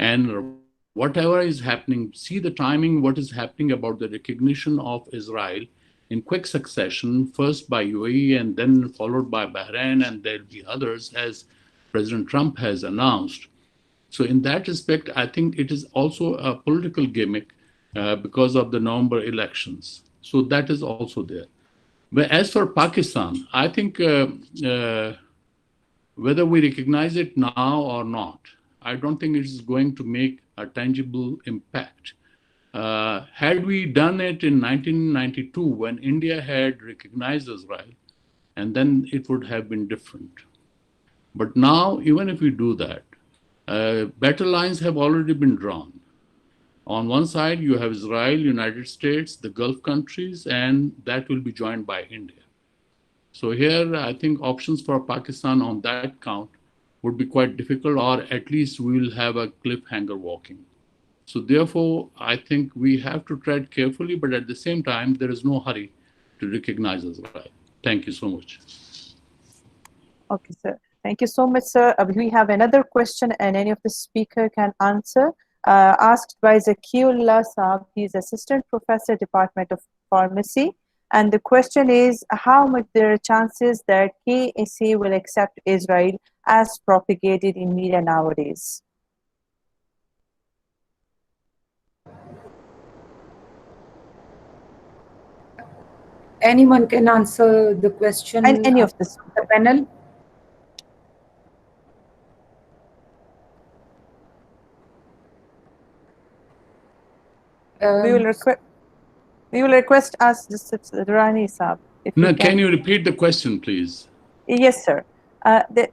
Speaker 3: And whatever is happening, see the timing, what is happening about the recognition of Israel in quick succession, first by UAE and then followed by Bahrain, and there'll be others as President Trump has announced. So in that respect, I think it is also a political gimmick because of the November elections. So that is also there. But as for Pakistan, I think whether we recognize it now or not, I don't think it is going to make a tangible impact. Had we done it in 1992 when India had recognized Israel, and then it would have been different. But now, even if we do that, better lines have already been drawn. On one side, you have Israel, United States, the Gulf countries, and that will be joined by India. So here, I think options for Pakistan on that count would be quite difficult, or at least we will have a cliffhanger walking. So therefore, I think we have to tread carefully, but at the same time, there is no hurry to recognize Israel. Thank you so much.
Speaker 1: Okay, sir. Thank you so much, sir. We have another question and any of the speaker can answer. Asked by Zakiullah Saab. He is Assistant Professor, Department of Pharmacy. And the question is, how much there are chances that KSA will accept Israel as propagated in media nowadays?
Speaker 4: Anyone can answer the question.
Speaker 1: And any of the
Speaker 4: panel.
Speaker 1: We will request us, Rani Saab.
Speaker 3: No, can you repeat the question, please?
Speaker 1: Yes, sir.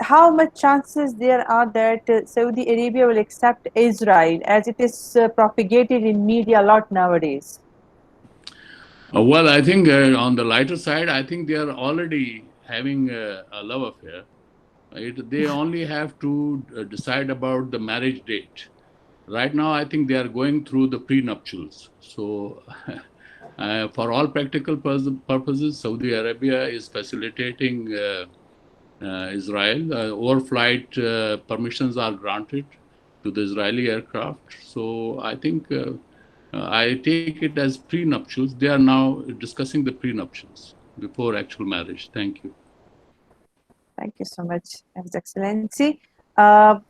Speaker 1: How much chances there are that Saudi Arabia will accept Israel as it is propagated in media a lot nowadays?
Speaker 3: Well, I think on the lighter side, I think they are already having a love affair. They only have to decide about the marriage date. Right now, I think they are going through the prenuptials. So for all practical purposes, Saudi Arabia is facilitating Israel. Overflight permissions are granted to the Israeli aircraft. So I think I take it as prenuptials. They are now discussing the prenuptials before actual marriage. Thank you.
Speaker 1: Thank you so much, His Excellency. Well,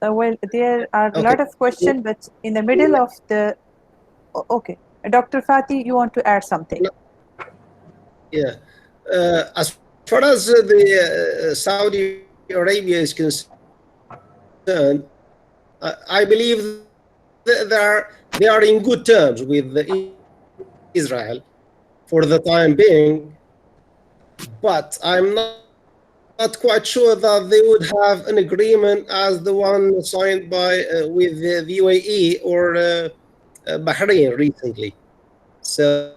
Speaker 1: there are a lot of questions, but in the middle of the... Okay. Dr. Fatih, you want to add something?
Speaker 7: Yeah. As far as the Saudi Arabia is concerned, I believe they are in good terms with Israel for the time being, but I'm not quite sure that they would have an agreement as the one signed by with the UAE or Bahrain recently. So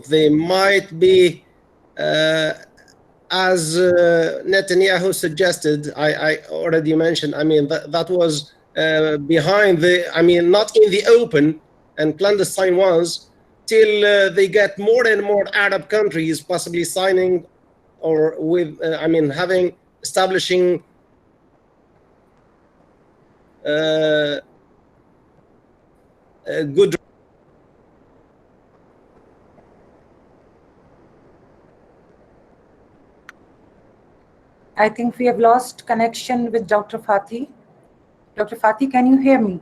Speaker 7: they might be, as Netanyahu suggested, I already mentioned, I mean, that was behind the, I mean, not in the open and clandestine ones, till they get more and more Arab countries possibly signing or with, I mean, establishing a good.
Speaker 4: I think we have lost connection with Dr. Fathi. Dr. Fathi, can you hear me?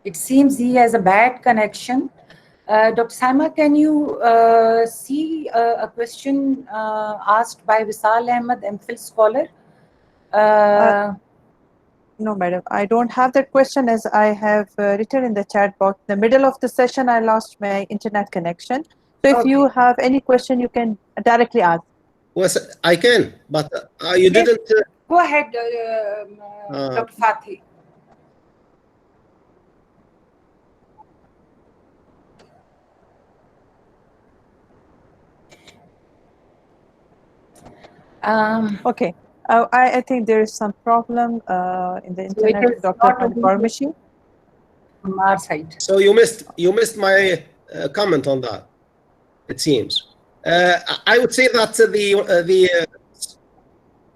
Speaker 4: It seems he has a bad connection. Dr. Saima, can you see a question asked by Visal Ahmed, MPhil scholar?
Speaker 1: No, madam, I don't have that question as I have written in the chat box. In the middle of the session, I lost my internet connection. So if you have any question, you can directly ask.
Speaker 7: Well, I can, but you
Speaker 4: Yes.
Speaker 7: didn't.
Speaker 4: Go ahead, Dr. Fathi.
Speaker 1: Okay. I think there is some problem in the
Speaker 4: So it
Speaker 1: internet,
Speaker 4: is
Speaker 1: Dr.
Speaker 4: not
Speaker 1: Farmashi.
Speaker 4: from our side.
Speaker 7: So you missed my comment on that. It seems. I would say that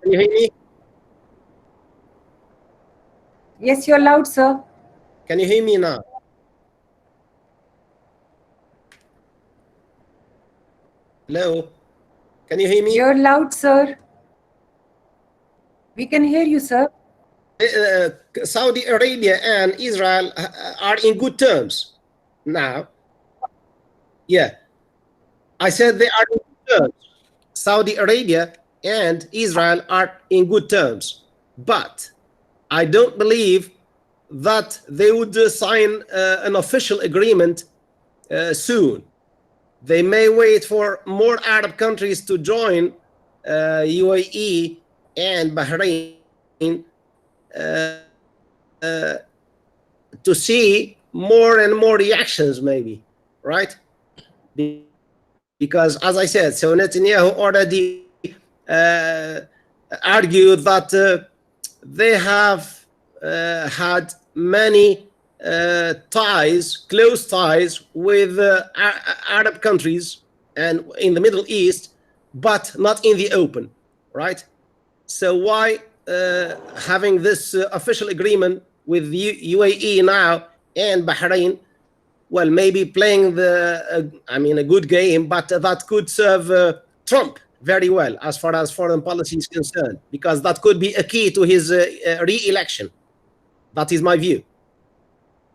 Speaker 7: can you hear me?
Speaker 4: Yes, you're loud, sir.
Speaker 7: Can you hear me now? Hello? Can you hear me?
Speaker 4: You're loud, sir. We can hear you, sir.
Speaker 7: Saudi Arabia and Israel are in good terms now. Yeah. I said they are in good terms. Saudi Arabia and Israel are in good terms. But I don't believe that they would sign an official agreement soon. They may wait for more Arab countries to join UAE and Bahrain to see more and more reactions, maybe, right? Because, as I said, so Netanyahu already argued that they have had many close ties with Arab countries and in the Middle East, but not in the open, right? So why having this official agreement with UAE now and Bahrain? Well, maybe playing a good game, but that could serve Trump very well as far as foreign policy is concerned, because that could be a key to his re-election. That is my view.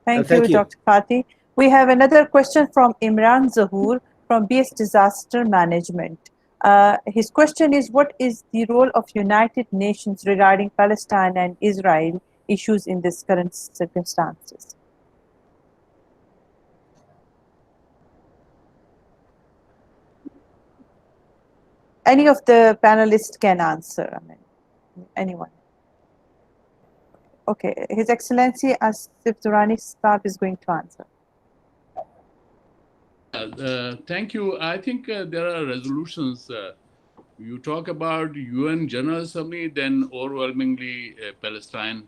Speaker 1: Thank you, Dr. Fathi. We have another question from Imran Zahoor from BS Disaster Management. His question is, what is the role of United Nations regarding Palestine and Israel issues in this current circumstances? Any of the panelists can answer. I mean, anyone. Okay, His Excellency Asif Durrani Saab is going to answer.
Speaker 3: Thank you. I think there are resolutions. You talk about UN General Assembly, then overwhelmingly Palestine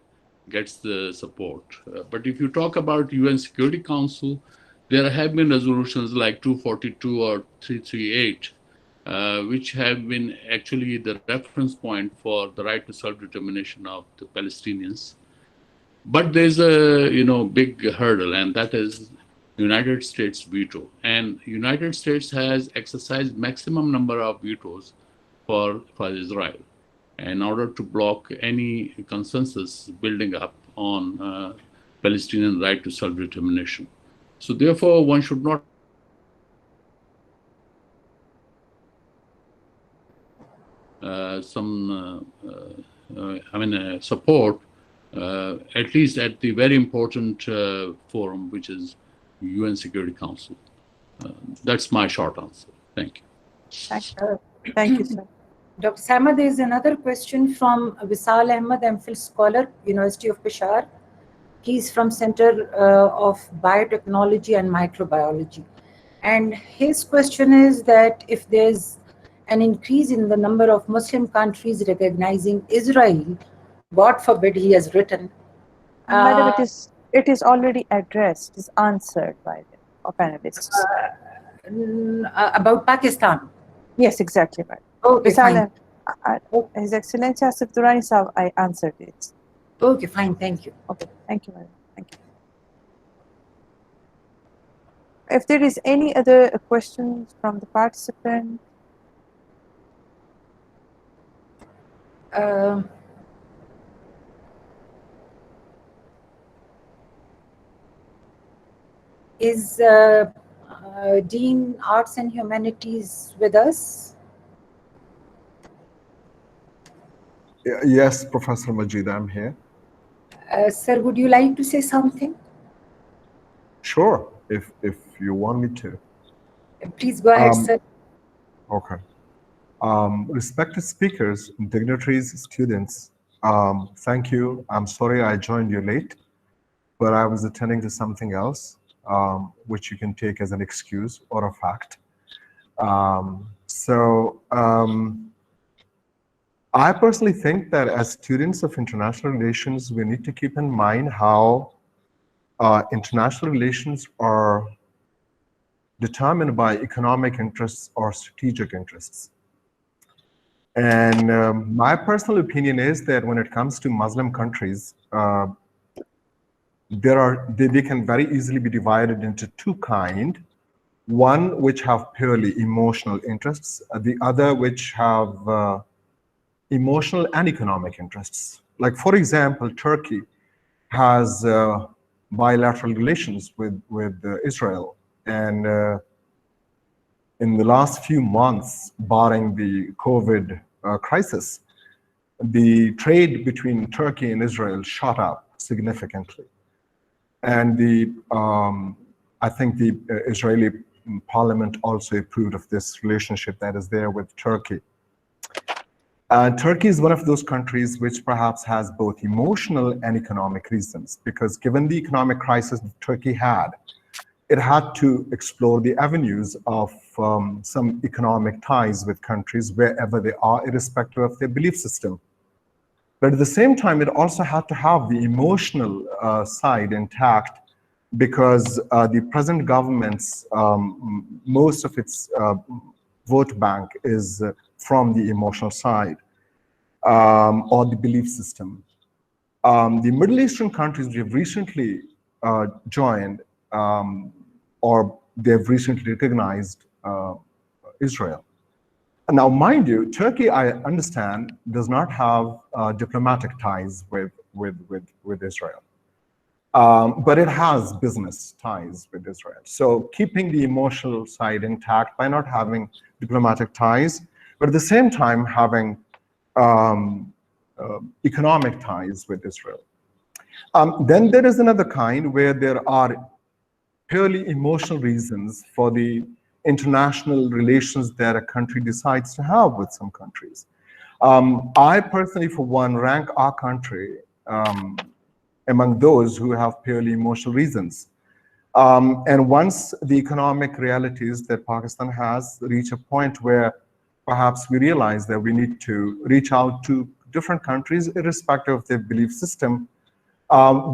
Speaker 3: gets the support. But if you talk about UN Security Council, there have been resolutions like 242 or 338, which have been actually the reference point for the right to self-determination of the Palestinians. But there's a big hurdle, and that is United States veto. And United States has exercised maximum number of vetoes for Israel in order to block any consensus building up on Palestinian right to self-determination. So therefore, one should not support, at least at the very important forum, which is UN Security Council. That's my short answer. Thank you.
Speaker 1: Thank you, sir.
Speaker 4: Dr. Saima, there is another question from Visal Ahmed, MPhil scholar, University of Peshawar. He's from Center of Biotechnology and Microbiology. And his question is that if there's an increase in the number of Muslim countries recognizing Israel, God forbid, he has written.
Speaker 1: Madam, it is already addressed, is answered by the panelists.
Speaker 4: About Pakistan.
Speaker 1: Yes, exactly right.
Speaker 4: Okay, fine.
Speaker 1: His Excellency Asif Durrani Sahab, I answered it.
Speaker 4: Okay, fine. Thank you.
Speaker 1: Okay, thank you, madam. Thank you. If there is any other questions from the participant,
Speaker 4: is Dean Arts and Humanities with us?
Speaker 8: Yes, Professor Majid, I'm here.
Speaker 4: Sir, would you like to say something?
Speaker 8: Sure, if you want me to.
Speaker 4: Please go ahead, sir.
Speaker 8: Okay. Respected speakers, dignitaries, students, thank you. I'm sorry I joined you late, but I was attending to something else, which you can take as an excuse or a fact. I personally think that as students of international relations, we need to keep in mind how international relations are determined by economic interests or strategic interests. And my personal opinion is that when it comes to Muslim countries, they can very easily be divided into two kinds. One which have purely emotional interests, the other which have emotional and economic interests. Like, for example, Turkey has bilateral relations with Israel. And in the last few months, barring the COVID crisis, the trade between Turkey and Israel shot up significantly. And I think the Israeli parliament also approved of this relationship that is there with Turkey. Turkey is one of those countries which perhaps has both emotional and economic reasons, because given the economic crisis that Turkey had, it had to explore the avenues of some economic ties with countries wherever they are, irrespective of their belief system. But at the same time, it also had to have the emotional side intact, because the present government's, most of its vote bank is from the emotional side or the belief system. The Middle Eastern countries we have recently joined, or they've recently recognized Israel. Now, mind you, Turkey, I understand, does not have diplomatic ties with Israel. But it has business ties with Israel. So keeping the emotional side intact by not having diplomatic ties, but at the same time having economic ties with Israel. Then there is another kind where there are purely emotional reasons for the international relations that a country decides to have with some countries. I personally, for one, rank our country among those who have purely emotional reasons. And once the economic realities that Pakistan has reach a point where perhaps we realize that we need to reach out to different countries, irrespective of their belief system,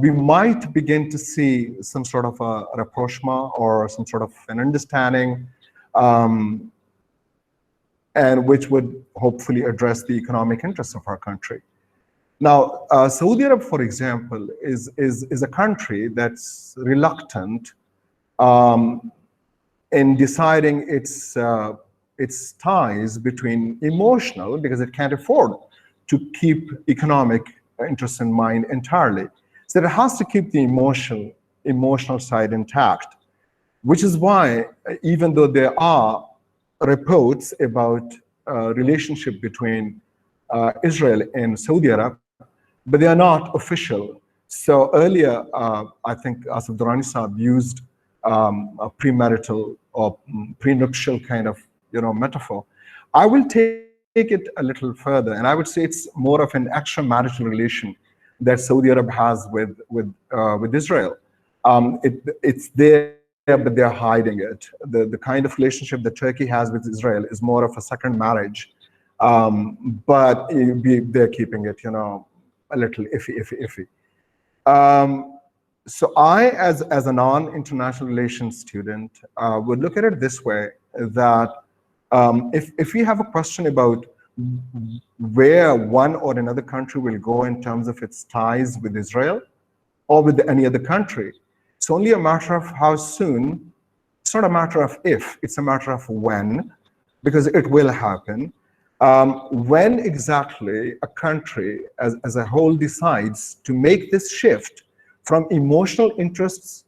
Speaker 8: we might begin to see some sort of a rapprochement or some sort of an understanding, and which would hopefully address the economic interests of our country. Now, Saudi Arabia, for example, is a country that's reluctant in deciding its ties between emotional, because it can't afford to keep economic interests in mind entirely. So it has to keep the emotional side intact, which is why, even though there are reports about relationship between Israel and Saudi Arabia, but they are not official. So earlier, I think Asif Durrani Sahab used a premarital or prenuptial kind of metaphor. I will take it a little further, and I would say it's more of an extramarital relation that Saudi Arabia has with Israel. It's there, but they're hiding it. The kind of relationship that Turkey has with Israel is more of a second marriage, but they're keeping it, you know, a little iffy. So I, as a non-international relations student, would look at it this way, that if we have a question about where one or another country will go in terms of its ties with Israel or with any other country, it's only a matter of how soon. It's not a matter of if, it's a matter of when, because it will happen. When exactly a country as a whole decides to make this shift from emotional interests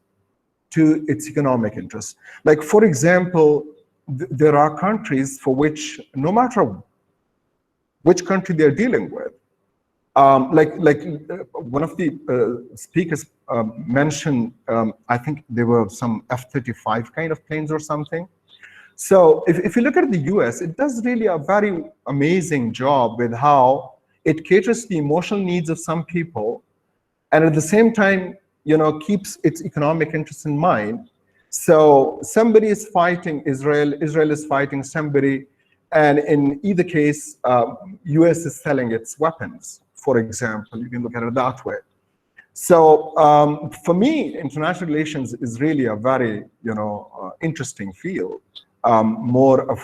Speaker 8: to its economic interests. Like, for example, there are countries for which, no matter which country they're dealing with, like one of the speakers mentioned, I think there were some F-35 kind of planes or something. So if you look at the US, it does really a very amazing job with how it caters to the emotional needs of some people, and at the same time, you know, keeps its economic interests in mind. So somebody is fighting Israel, Israel is fighting somebody, and in either case, US is selling its weapons, for example. You can look at it that way. So for me, international relations is really a very, you know, interesting field, more of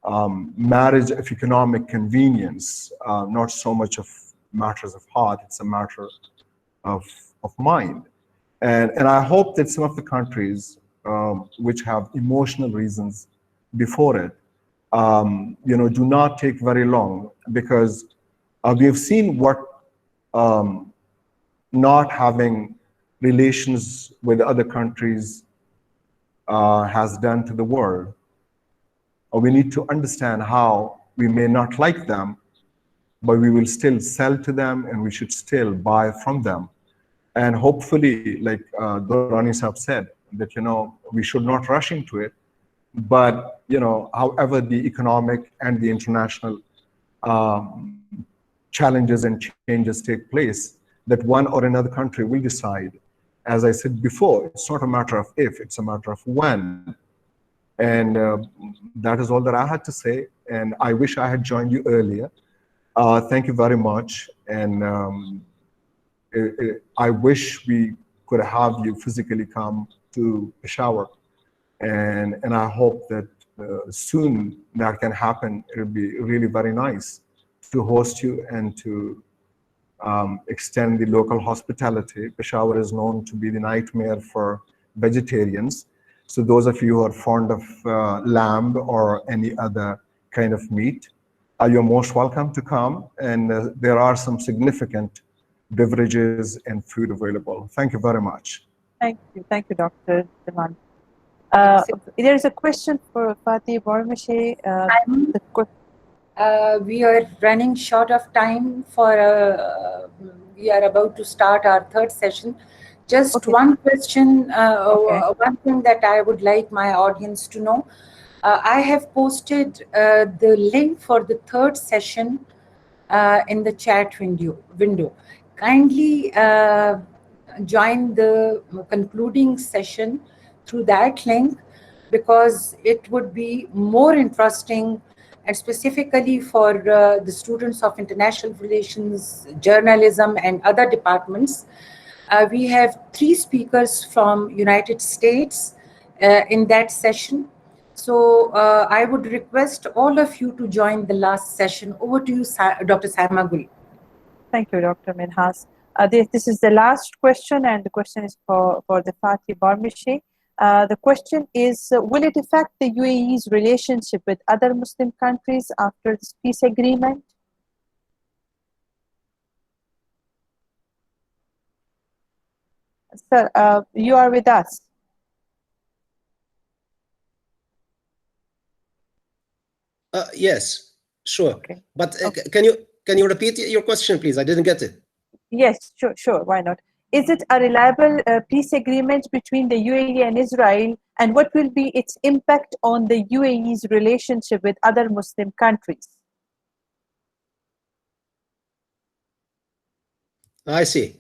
Speaker 8: a marriage of economic convenience, not so much of matters of heart. It's a matter of mind. And I hope that some of the countries which have emotional reasons before it, you know, do not take very long, because we have seen what not having relations with other countries has done to the world. We need to understand how we may not like them, but we will still sell to them and we should still buy from them. And hopefully, like Durrani Sahab said, that, you know, we should not rush into it. But, you know, however the economic and the international challenges and changes take place, that one or another country will decide. As I said before, it's not a matter of if, it's a matter of when. And that is all that I had to say. And I wish I had joined you earlier. Thank you very much. And I wish we could have you physically come to Peshawar. And I hope that soon that can happen. It would be really very nice to host you and to extend the local hospitality. Peshawar is known to be the nightmare for vegetarians. So those of you who are fond of lamb or any other kind of meat, you're most welcome to come. And there are some significant beverages and food available. Thank you very much.
Speaker 1: Thank you, Dr. Dewan. There is a question for Fatih Barmeshe.
Speaker 4: We are running short of time for, we are about to start our third session. Just one question, one thing that I would like my audience to know. I have posted the link for the third session in the chat window. Kindly join the concluding session through that link, because it would be more interesting, and specifically for the students of international relations, journalism, and other departments. We have 3 speakers from United States in that session. So I would request all of you to join the last session. Over to you, Dr. Saima Gul.
Speaker 1: Thank you, Dr. Minhas. This is the last question, and the question is for the Fatih Barmeshe. The question is, will it affect the UAE's relationship with other Muslim countries after this peace agreement? Sir, you are with us.
Speaker 7: Yes, sure.
Speaker 1: Okay.
Speaker 7: But can you repeat your question, please? I didn't get it.
Speaker 1: Yes, sure. Why not? Is it a reliable peace agreement between the UAE and Israel and what will be its impact on the UAE's relationship with other Muslim countries?
Speaker 7: I see.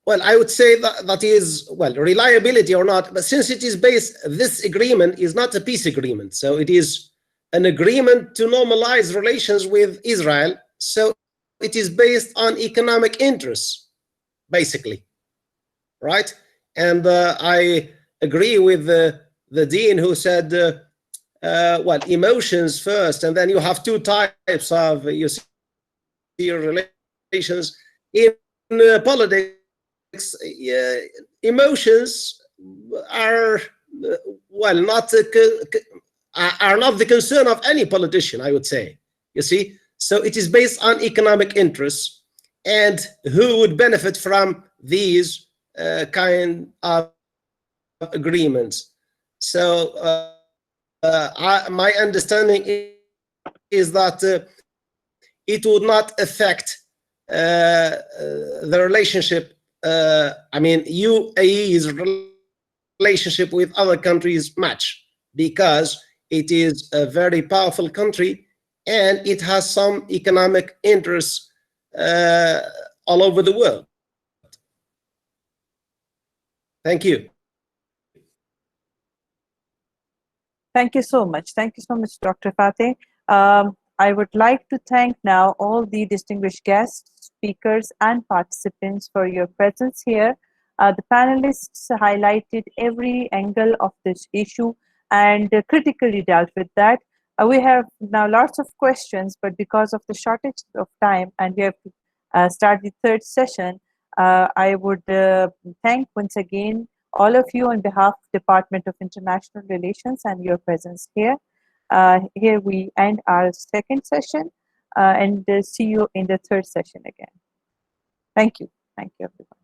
Speaker 7: Well, I would say that is, well, reliability or not, but since it is based, this agreement is not a peace agreement. So it is an agreement to normalize relations with Israel. So it is based on economic interests, basically, right? And I agree with the dean who said, well, emotions first, and then you have two types of, you see, relations in politics. Emotions are, well, are not the concern of any politician, I would say. You see, so it is based on economic interests and who would benefit from these kind of agreements. So my understanding is that it would not affect the relationship. I mean, UAE's relationship with other countries much, because it is a very powerful country and it has some economic interests all over the world. Thank you.
Speaker 1: Thank you so much. Thank you so much, Dr. Fateh. I would like to thank now all the distinguished guests, speakers, and participants for your presence here. The panelists highlighted every angle of this issue and critically dealt with that. We have now lots of questions, but because of the shortage of time and we have to start the third session, I would thank once again all of you on behalf of Department of International Relations and your presence here. Here we end our second session and see you in the third session again. Thank you. Thank you, everyone.